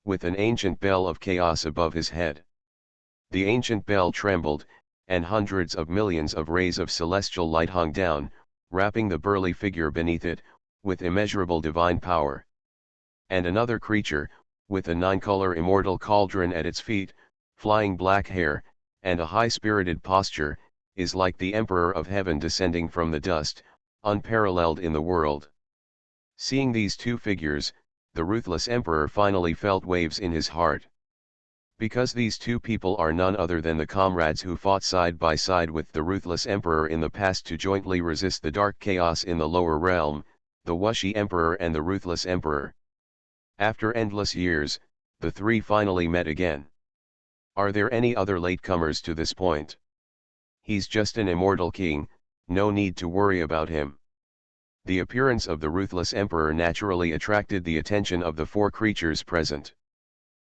with an ancient bell of chaos above his head. The ancient bell trembled, and hundreds of millions of rays of celestial light hung down, wrapping the burly figure beneath it, with immeasurable divine power. And another creature, with a 9-color immortal cauldron at its feet, flying black hair, and a high-spirited posture, is like the Emperor of Heaven descending from the dust, unparalleled in the world. Seeing these 2 figures, the ruthless emperor finally felt waves in his heart. Because these 2 people are none other than the comrades who fought side by side with the ruthless emperor in the past to jointly resist the dark chaos in the lower realm, the Wuxi Emperor and the ruthless emperor. After endless years, the 3 finally met again. Are there any other latecomers to this point? He's just an immortal king, no need to worry about him. The appearance of the ruthless emperor naturally attracted the attention of the 4 creatures present.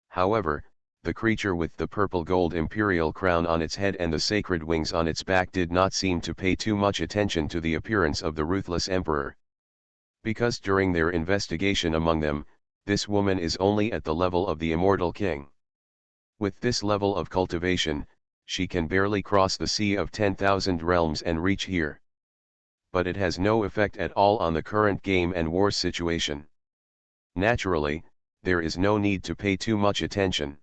However, the creature with the purple gold imperial crown on its head and the sacred wings on its back did not seem to pay too much attention to the appearance of the ruthless emperor. Because during their investigation among them, this woman is only at the level of the immortal king. With this level of cultivation, she can barely cross the Sea of 10,000 realms and reach here. But it has no effect at all on the current game and war situation. Naturally, there is no need to pay too much attention.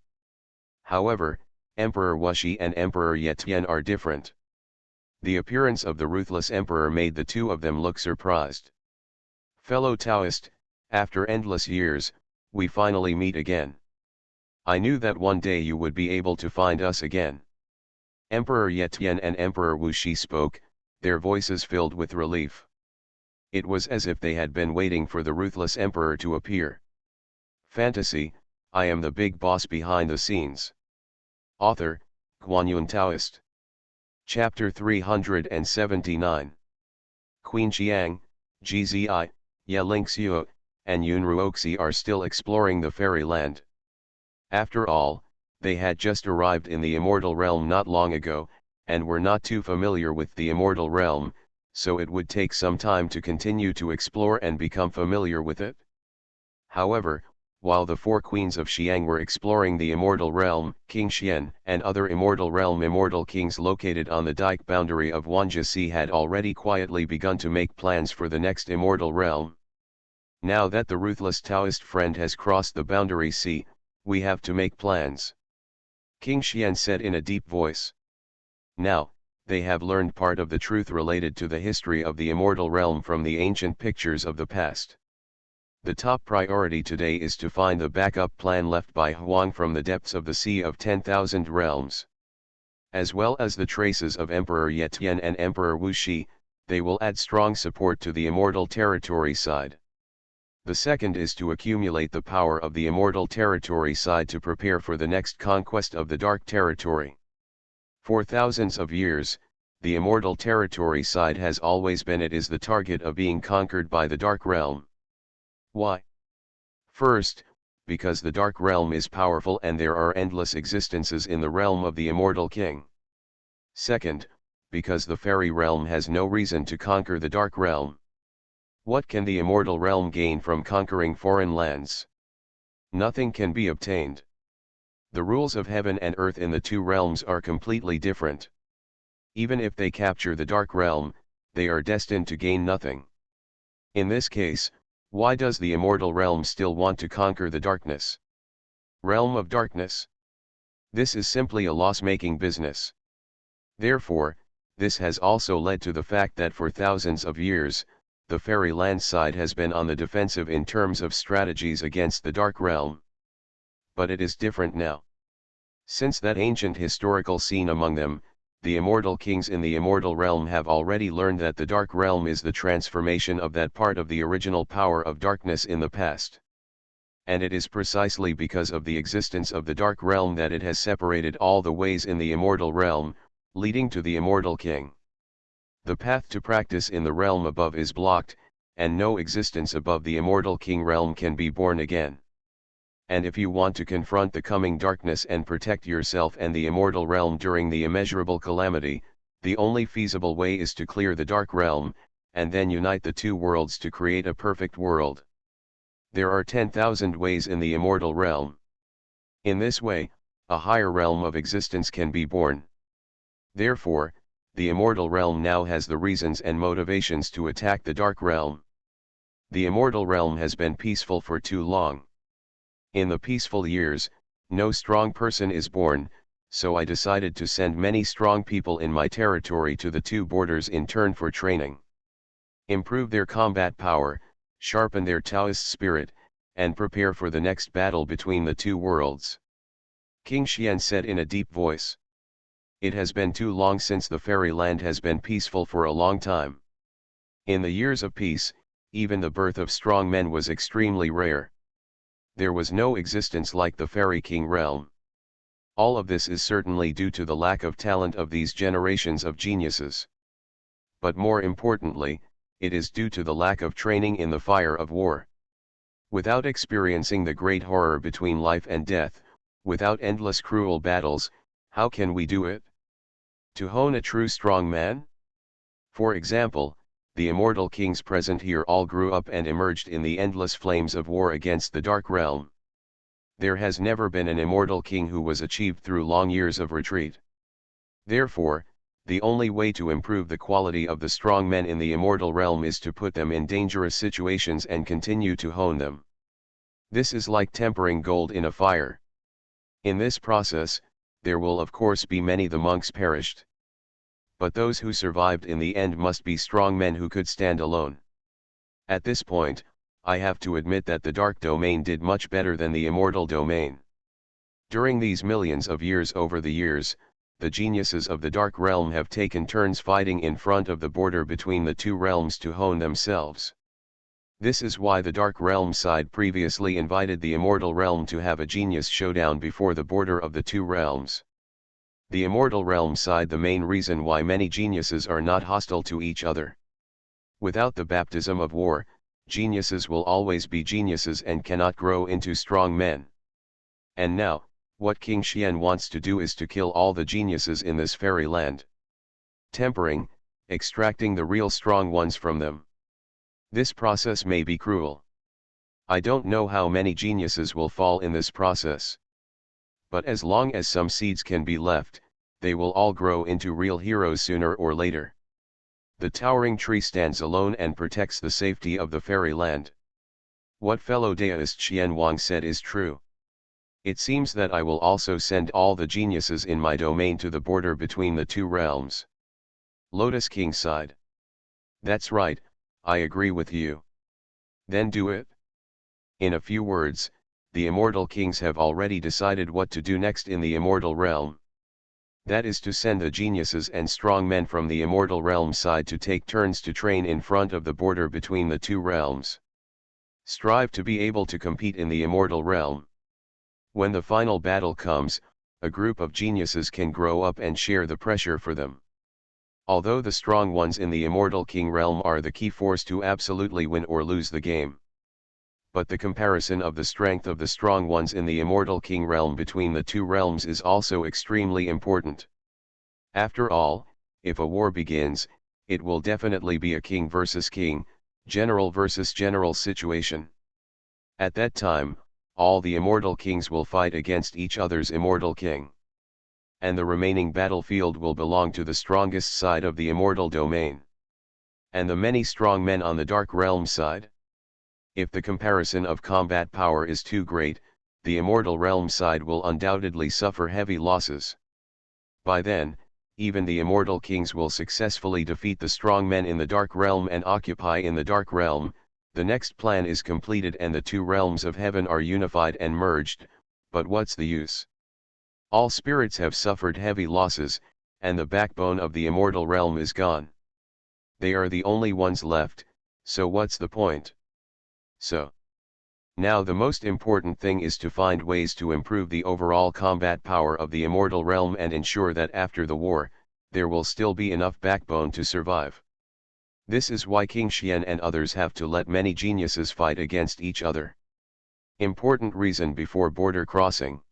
However, Emperor Wuxi and Emperor Yetian are different. The appearance of the ruthless emperor made the 2 of them look surprised. Fellow Taoist, After endless years, we finally meet again. I knew that one day you would be able to find us again. Emperor Yetian and Emperor Wuxi spoke, their voices filled with relief. It was as if they had been waiting for the ruthless emperor to appear. Fantasy, I am the big boss behind the scenes. Author, Guanyun Taoist. Chapter 379. Queen Xiang, Gzi, Ye Lingxiu, and Yun Ruoxi are still exploring the fairyland. After all, they had just arrived in the immortal realm not long ago, and were not too familiar with the immortal realm, so it would take some time to continue to explore and become familiar with it. However, while the four queens of Xiang were exploring the immortal realm, King Xian and other immortal realm immortal kings located on the dike boundary of Wanjia had already quietly begun to make plans for the next immortal realm. Now that the ruthless Taoist friend has crossed the boundary sea, we have to make plans. King Xian said in a deep voice. Now, they have learned part of the truth related to the history of the immortal realm from the ancient pictures of the past. The top priority today is to find the backup plan left by Huang from the depths of the Sea of 10,000 Realms. As well as the traces of Emperor Yetian and Emperor Wuxi, they will add strong support to the immortal territory side. The second is to accumulate the power of the immortal territory side to prepare for the next conquest of the dark territory. For thousands of years, the immortal territory side has always been it is the target of being conquered by the dark realm. Why? First, because the dark realm is powerful and there are endless existences in the realm of the immortal king. Second, because the fairy realm has no reason to conquer the dark realm. What can the immortal realm gain from conquering foreign lands? Nothing can be obtained. The rules of heaven and earth in the two realms are completely different. Even if they capture the dark realm, they are destined to gain nothing. In this case, why does the immortal realm still want to conquer the darkness? Realm of darkness? This is simply a loss-making business. Therefore, this has also led to the fact that for thousands of years, the fairyland side has been on the defensive in terms of strategies against the dark realm. But it is different now. Since that ancient historical scene among them, the immortal kings in the immortal realm have already learned that the dark realm is the transformation of that part of the original power of darkness in the past. And it is precisely because of the existence of the dark realm that it has separated all the ways in the immortal realm, leading to the immortal king. The path to practice in the realm above is blocked, and no existence above the immortal king realm can be born again. And if you want to confront the coming darkness and protect yourself and the immortal realm during the immeasurable calamity, the only feasible way is to clear the dark realm, and then unite the two worlds to create a perfect world. There are 10,000 ways in the immortal realm. In this way, a higher realm of existence can be born. Therefore, the immortal realm now has the reasons and motivations to attack the dark realm. The immortal realm has been peaceful for too long. In the peaceful years, no strong person is born, so I decided to send many strong people in my territory to the two borders in turn for training. Improve their combat power, sharpen their Taoist spirit, and prepare for the next battle between the two worlds. King Xian said in a deep voice. It has been too long since the fairyland has been peaceful for a long time. In the years of peace, even the birth of strong men was extremely rare. There was no existence like the fairy king realm. All of this is certainly due to the lack of talent of these generations of geniuses. But more importantly, it is due to the lack of training in the fire of war. Without experiencing the great horror between life and death, without endless cruel battles, how can we do it? To hone a true strong man? For example, the immortal kings present here all grew up and emerged in the endless flames of war against the dark realm. There has never been an immortal king who was achieved through long years of retreat. Therefore, the only way to improve the quality of the strong men in the immortal realm is to put them in dangerous situations and continue to hone them. This is like tempering gold in a fire. In this process, there will of course be many the monks perished. But those who survived in the end must be strong men who could stand alone. At this point, I have to admit that the Dark Domain did much better than the Immortal Domain. During these millions of years over the years, the geniuses of the Dark Realm have taken turns fighting in front of the border between the two realms to hone themselves. This is why the Dark Realm side previously invited the Immortal Realm to have a genius showdown before the border of the two realms. The Immortal Realm side the main reason why many geniuses are not hostile to each other. Without the baptism of war, geniuses will always be geniuses and cannot grow into strong men. And now, what King Xian wants to do is to kill all the geniuses in this fairy land. Tempering, extracting the real strong ones from them. This process may be cruel. I don't know how many geniuses will fall in this process. But as long as some seeds can be left, they will all grow into real heroes sooner or later. The towering tree stands alone and protects the safety of the fairy land. What fellow deist Xian Wang said is true. It seems that I will also send all the geniuses in my domain to the border between the two realms. Lotus King sighed. That's right, I agree with you. Then do it. In a few words, the immortal kings have already decided what to do next in the immortal realm. That is to send the geniuses and strong men from the immortal realm side to take turns to train in front of the border between the two realms. Strive to be able to compete in the immortal realm. When the final battle comes, a group of geniuses can grow up and share the pressure for them. Although the strong ones in the Immortal King realm are the key force to absolutely win or lose the game. But the comparison of the strength of the strong ones in the Immortal King realm between the two realms is also extremely important. After all, if a war begins, it will definitely be a king versus king, general versus general situation. At that time, all the immortal kings will fight against each other's immortal king. And the remaining battlefield will belong to the strongest side of the immortal domain. And the many strong men on the Dark Realm side. If the comparison of combat power is too great, the immortal realm side will undoubtedly suffer heavy losses. By then, even the immortal kings will successfully defeat the strong men in the Dark Realm and occupy in the Dark Realm. The next plan is completed and the two realms of heaven are unified and merged, but what's the use? All spirits have suffered heavy losses, and the backbone of the immortal realm is gone. They are the only ones left, so what's the point? So, now the most important thing is to find ways to improve the overall combat power of the immortal realm and ensure that after the war, there will still be enough backbone to survive. This is why King Xian and others have to let many geniuses fight against each other. Important reason before border crossing.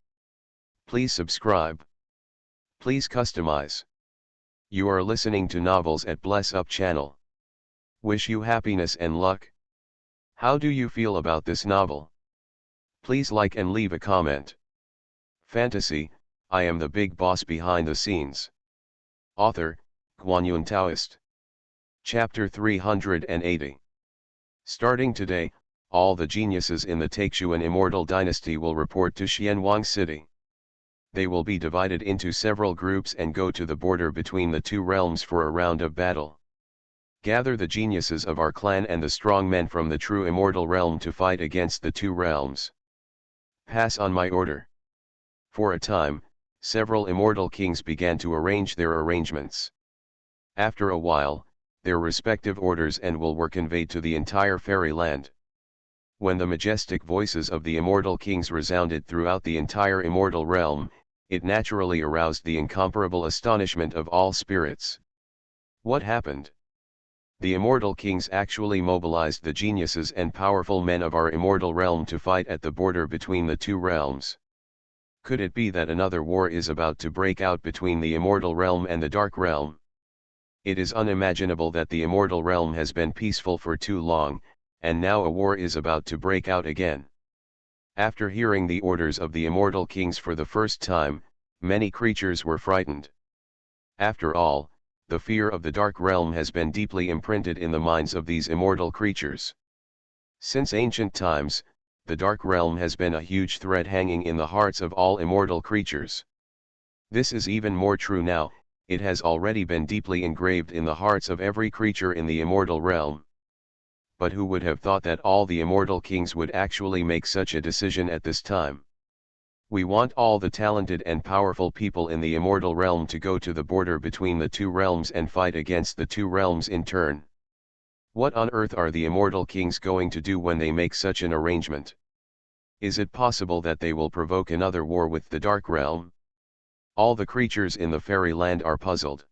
Please subscribe. Please customize. You are listening to Novels at Bless Up channel. Wish you happiness and luck. How do you feel about this novel? Please like and leave a comment. Fantasy, I am the big boss behind the scenes. Author, Guanyun Taoist. Chapter 380. Starting today, all the geniuses in the Taixuan Immortal Dynasty will report to Xianwang City. They will be divided into several groups and go to the border between the two realms for a round of battle. Gather the geniuses of our clan and the strong men from the true immortal realm to fight against the two realms. Pass on my order. For a time, several immortal kings began to arrange their arrangements. After a while, their respective orders and will were conveyed to the entire fairy land. When the majestic voices of the immortal kings resounded throughout the entire immortal realm, it naturally aroused the incomparable astonishment of all spirits. What happened? The immortal kings actually mobilized the geniuses and powerful men of our immortal realm to fight at the border between the two realms. Could it be that another war is about to break out between the immortal realm and the dark realm? It is unimaginable that the immortal realm has been peaceful for too long, and now a war is about to break out again. After hearing the orders of the immortal kings for the first time, many creatures were frightened. After all, the fear of the dark realm has been deeply imprinted in the minds of these immortal creatures. Since ancient times, the dark realm has been a huge threat hanging in the hearts of all immortal creatures. This is even more true now. It has already been deeply engraved in the hearts of every creature in the immortal realm. but who would have thought that all the immortal kings would actually make such a decision at this time? We want all the talented and powerful people in the immortal realm to go to the border between the two realms and fight against the two realms in turn. What on earth are the immortal kings going to do when they make such an arrangement? Is it possible that they will provoke another war with the Dark Realm? All the creatures in the fairyland are puzzled.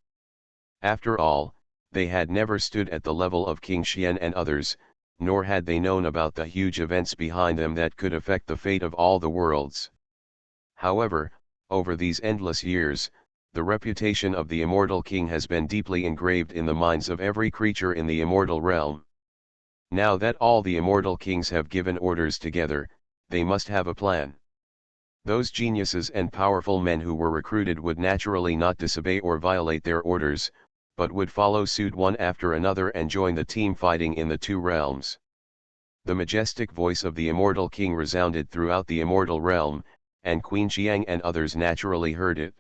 After all, they had never stood at the level of King Xian and others, nor had they known about the huge events behind them that could affect the fate of all the worlds. However, over these endless years, the reputation of the immortal king has been deeply engraved in the minds of every creature in the immortal realm. Now that all the immortal kings have given orders together, they must have a plan. Those geniuses and powerful men who were recruited would naturally not disobey or violate their orders, but would follow suit one after another and join the team fighting in the two realms. The majestic voice of the immortal king resounded throughout the immortal realm, and Queen Xiang and others naturally heard it.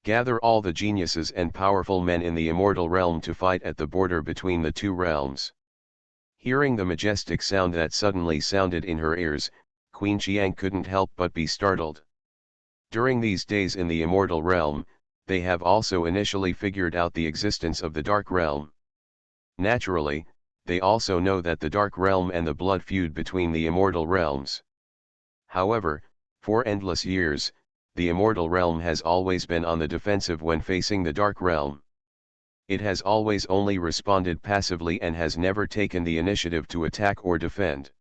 Gather all the geniuses and powerful men in the immortal realm to fight at the border between the two realms. Hearing the majestic sound that suddenly sounded in her ears, Queen Xiang couldn't help but be startled. During these days in the immortal realm, they have also initially figured out the existence of the Dark Realm. Naturally, they also know that the Dark Realm and the blood feud between the immortal realms. However, for endless years, the immortal realm has always been on the defensive when facing the Dark Realm. It has always only responded passively and has never taken the initiative to attack or defend.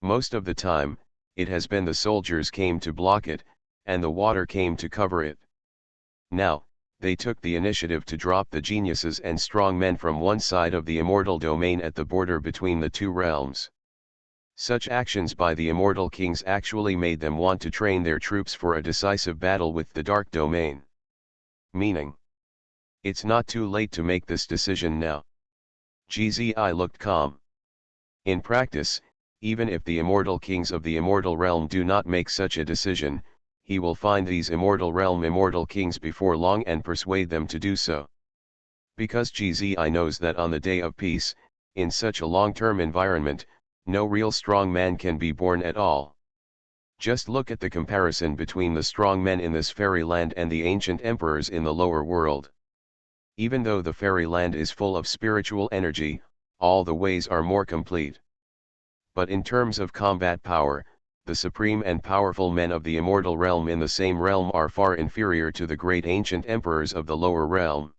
Most of the time, it has been the soldiers came to block it, and the water came to cover it. Now, they took the initiative to drop the geniuses and strong men from one side of the immortal domain at the border between the two realms. Such actions by the immortal kings actually made them want to train their troops for a decisive battle with the dark domain. Meaning, it's not too late to make this decision now. Gzi looked calm. In practice, even if the immortal kings of the immortal realm do not make such a decision, he will find these immortal realm immortal kings before long and persuade them to do so. Because Gzi knows that on the day of peace, in such a long-term environment, no real strong man can be born at all. Just look at the comparison between the strong men in this fairyland and the ancient emperors in the lower world. Even though the fairyland is full of spiritual energy, all the ways are more complete. But in terms of combat power, the supreme and powerful men of the immortal realm in the same realm are far inferior to the great ancient emperors of the lower realm.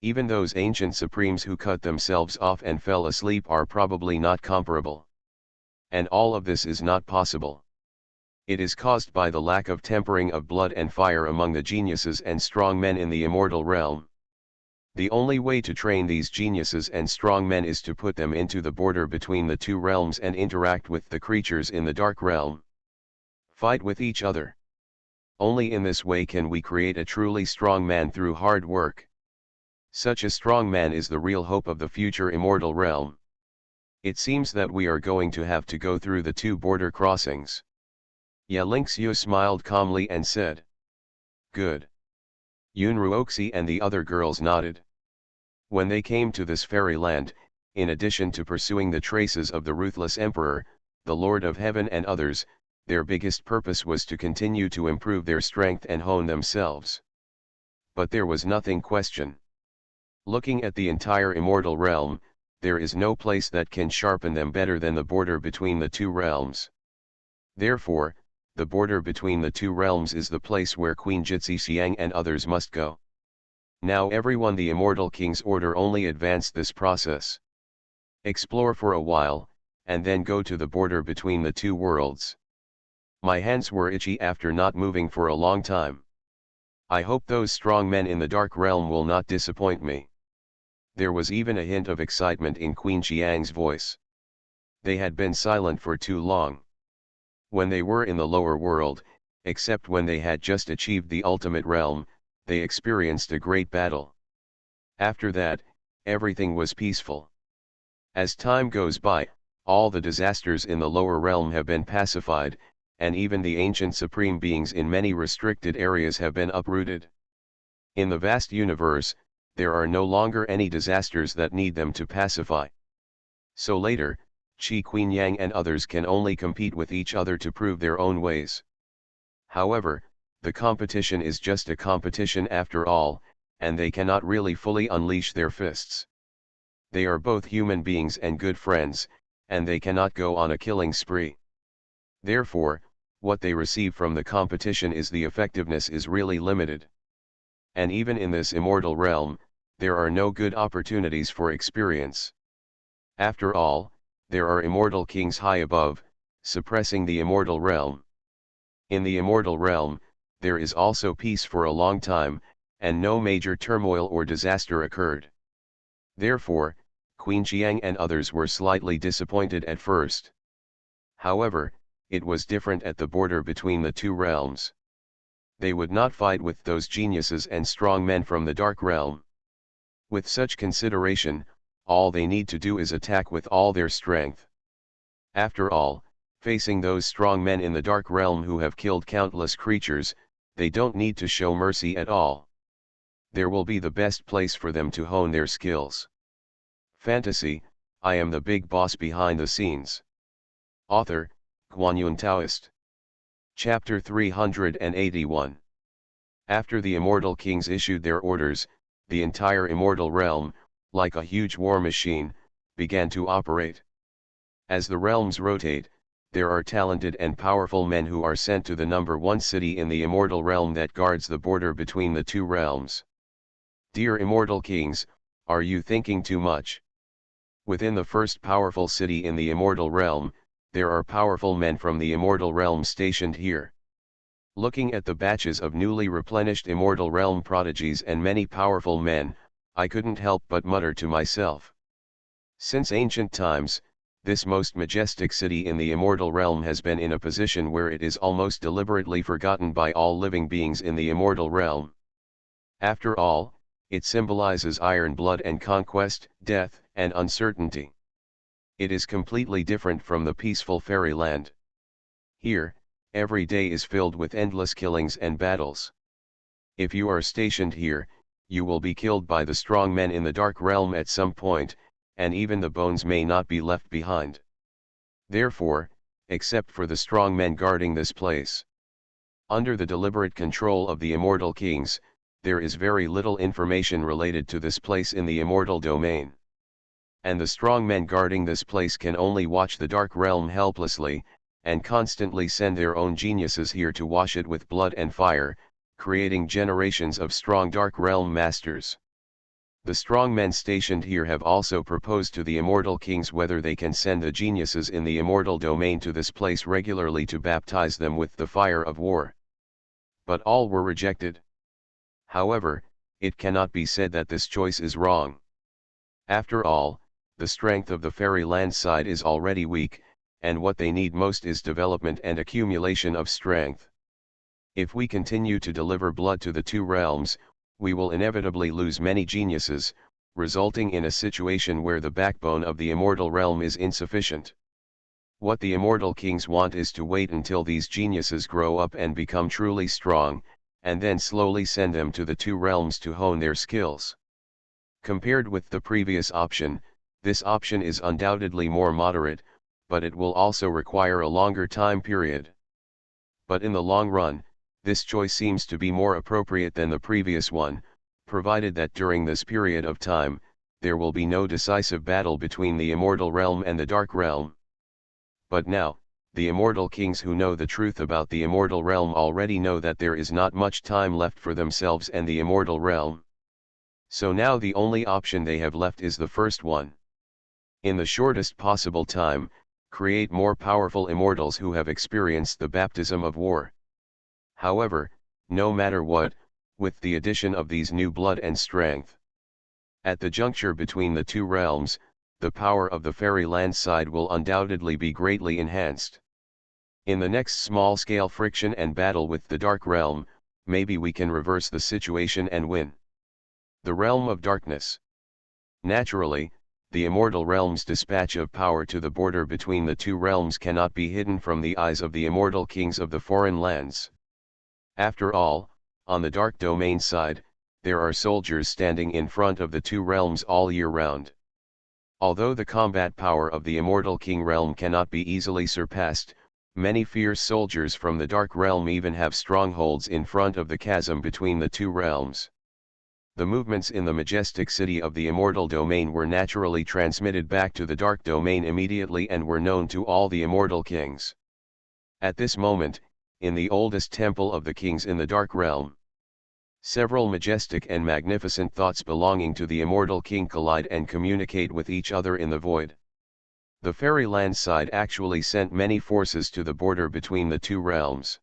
Even those ancient supremes who cut themselves off and fell asleep are probably not comparable. And all of this is not possible. It is caused by the lack of tempering of blood and fire among the geniuses and strong men in the immortal realm. The only way to train these geniuses and strong men is to put them into the border between the two realms and interact with the creatures in the dark realm. Fight with each other. Only in this way can we create a truly strong man through hard work. Such a strong man is the real hope of the future immortal realm. It seems that we are going to have to go through the two border crossings. Ya Lingxiu smiled calmly and said. Good. Yun Ruoxi and the other girls nodded. When they came to this fairyland, in addition to pursuing the traces of the ruthless emperor, the Lord of Heaven and others, their biggest purpose was to continue to improve their strength and hone themselves. But there was nothing question. Looking at the entire immortal realm, there is no place that can sharpen them better than the border between the two realms. Therefore, the border between the two realms is the place where Queen Jitsi Xiang and others must go. Now everyone, the immortal king's order only advanced this process. Explore for a while, and then go to the border between the two worlds. My hands were itchy after not moving for a long time. I hope those strong men in the dark realm will not disappoint me. There was even a hint of excitement in Queen Xiang's voice. They had been silent for too long. When they were in the lower world, except when they had just achieved the ultimate realm, they experienced a great battle. After that, everything was peaceful. As time goes by, all the disasters in the lower realm have been pacified, and even the ancient supreme beings in many restricted areas have been uprooted. In the vast universe, there are no longer any disasters that need them to pacify. So later, Qi Queen Yang and others can only compete with each other to prove their own ways. However, the competition is just a competition after all, and they cannot really fully unleash their fists. They are both human beings and good friends, and they cannot go on a killing spree. Therefore, what they receive from the competition is the effectiveness is really limited. And even in this immortal realm, there are no good opportunities for experience. After all, there are immortal kings high above, suppressing the immortal realm. In the immortal realm, there is also peace for a long time, and no major turmoil or disaster occurred. Therefore, Queen Qiang and others were slightly disappointed at first. However, it was different at the border between the two realms. They would not fight with those geniuses and strong men from the dark realm. With such consideration, all they need to do is attack with all their strength. After all, facing those strong men in the dark realm who have killed countless creatures, they don't need to show mercy at all. There will be the best place for them to hone their skills. Fantasy, I am the big boss behind the scenes. Author, Guanyun Taoist. Chapter 381. After the immortal kings issued their orders, the entire immortal realm, like a huge war machine, began to operate. As the realms rotate, there are talented and powerful men who are sent to the number one city in the immortal realm that guards the border between the two realms. Dear immortal kings, are you thinking too much? Within the first powerful city in the immortal realm, there are powerful men from the immortal realm stationed here. Looking at the batches of newly replenished immortal realm prodigies and many powerful men, I couldn't help but mutter to myself. Since ancient times, this most majestic city in the immortal realm has been in a position where it is almost deliberately forgotten by all living beings in the immortal realm. After all, it symbolizes iron blood and conquest, death, and uncertainty. It is completely different from the peaceful fairyland. Here, every day is filled with endless killings and battles. If you are stationed here, you will be killed by the strong men in the dark realm at some point, and even the bones may not be left behind. Therefore, except for the strong men guarding this place, under the deliberate control of the immortal kings, there is very little information related to this place in the immortal domain. And the strong men guarding this place can only watch the dark realm helplessly, and constantly send their own geniuses here to wash it with blood and fire, creating generations of strong dark realm masters. The strong men stationed here have also proposed to the immortal kings whether they can send the geniuses in the immortal domain to this place regularly to baptize them with the fire of war. But all were rejected. However, it cannot be said that this choice is wrong. After all, the strength of the fairyland side is already weak, and what they need most is development and accumulation of strength. If we continue to deliver blood to the two realms, we will inevitably lose many geniuses, resulting in a situation where the backbone of the immortal realm is insufficient. What the immortal kings want is to wait until these geniuses grow up and become truly strong, and then slowly send them to the two realms to hone their skills. Compared with the previous option, this option is undoubtedly more moderate, but it will also require a longer time period. But in the long run, this choice seems to be more appropriate than the previous one, provided that during this period of time, there will be no decisive battle between the immortal realm and the dark realm. But now, the immortal kings who know the truth about the immortal realm already know that there is not much time left for themselves and the immortal realm. So now the only option they have left is the first one. In the shortest possible time, create more powerful immortals who have experienced the baptism of war. However, no matter what, with the addition of these new blood and strength, at the juncture between the two realms, the power of the fairyland side will undoubtedly be greatly enhanced. In the next small-scale friction and battle with the dark realm, maybe we can reverse the situation and win. The realm of darkness. Naturally, the immortal realm's dispatch of power to the border between the two realms cannot be hidden from the eyes of the immortal kings of the foreign lands. After all, on the dark domain side, there are soldiers standing in front of the two realms all year round. Although the combat power of the immortal king realm cannot be easily surpassed, many fierce soldiers from the dark realm even have strongholds in front of the chasm between the two realms. The movements in the majestic city of the immortal domain were naturally transmitted back to the dark domain immediately and were known to all the immortal kings. At this moment, in the oldest temple of the kings in the dark realm, several majestic and magnificent thoughts belonging to the immortal king collide and communicate with each other in the void. The fairyland side actually sent many forces to the border between the two realms.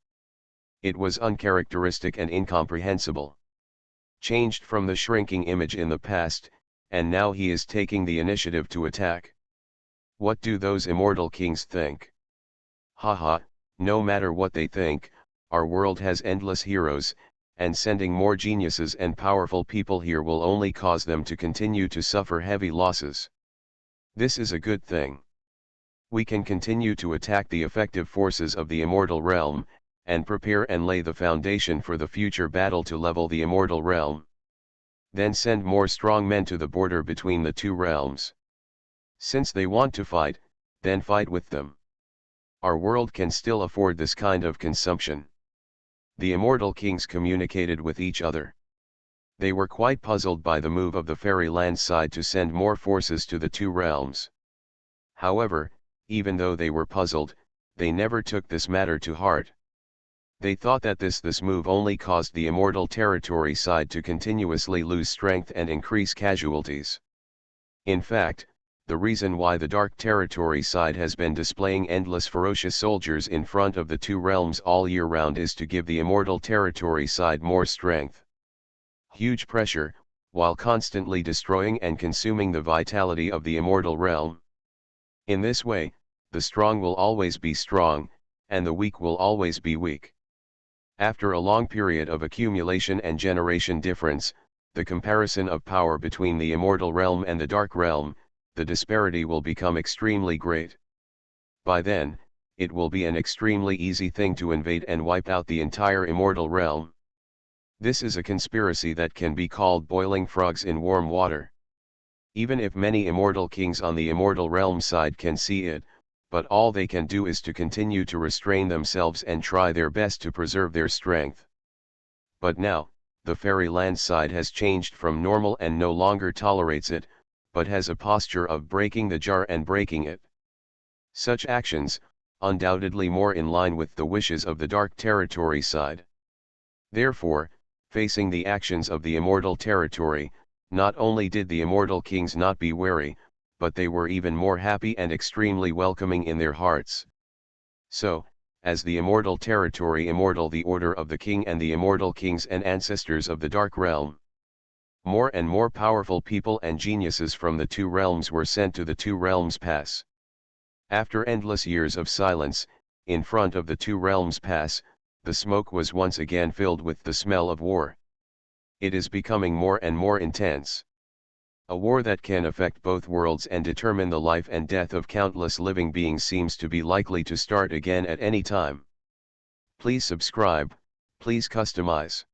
It was uncharacteristic and incomprehensible. Changed from the shrinking image in the past, and now he is taking the initiative to attack. What do those immortal kings think? Haha, no matter what they think, our world has endless heroes, and sending more geniuses and powerful people here will only cause them to continue to suffer heavy losses. This is a good thing. We can continue to attack the effective forces of the immortal realm, and prepare and lay the foundation for the future battle to level the immortal realm. Then send more strong men to the border between the two realms. Since they want to fight, then fight with them. Our world can still afford this kind of consumption. The immortal kings communicated with each other. They were quite puzzled by the move of the fairyland side to send more forces to the two realms. However, even though they were puzzled, they never took this matter to heart. They thought that this move only caused the immortal territory side to continuously lose strength and increase casualties. In fact, the reason why the dark territory side has been displaying endless ferocious soldiers in front of the two realms all year round is to give the immortal territory side more strength. Huge pressure, while constantly destroying and consuming the vitality of the immortal realm. In this way, the strong will always be strong, and the weak will always be weak. After a long period of accumulation and generation difference, the comparison of power between the immortal realm and the dark realm, the disparity will become extremely great. By then, it will be an extremely easy thing to invade and wipe out the entire immortal realm. This is a conspiracy that can be called boiling frogs in warm water. Even if many immortal kings on the immortal realm side can see it, but all they can do is to continue to restrain themselves and try their best to preserve their strength. But now, the fairyland side has changed from normal and no longer tolerates it, but has a posture of breaking the jar and breaking it. Such actions, undoubtedly more in line with the wishes of the dark territory side. Therefore, facing the actions of the immortal territory, not only did the immortal kings not be wary, but they were even more happy and extremely welcoming in their hearts. So, as the immortal territory immortal the order of the king and the immortal kings and ancestors of the dark realm, more and more powerful people and geniuses from the two realms were sent to the two realms pass. After endless years of silence, in front of the two realms pass, the smoke was once again filled with the smell of war. It is becoming more and more intense. A war that can affect both worlds and determine the life and death of countless living beings seems to be likely to start again at any time. Please subscribe, please customize.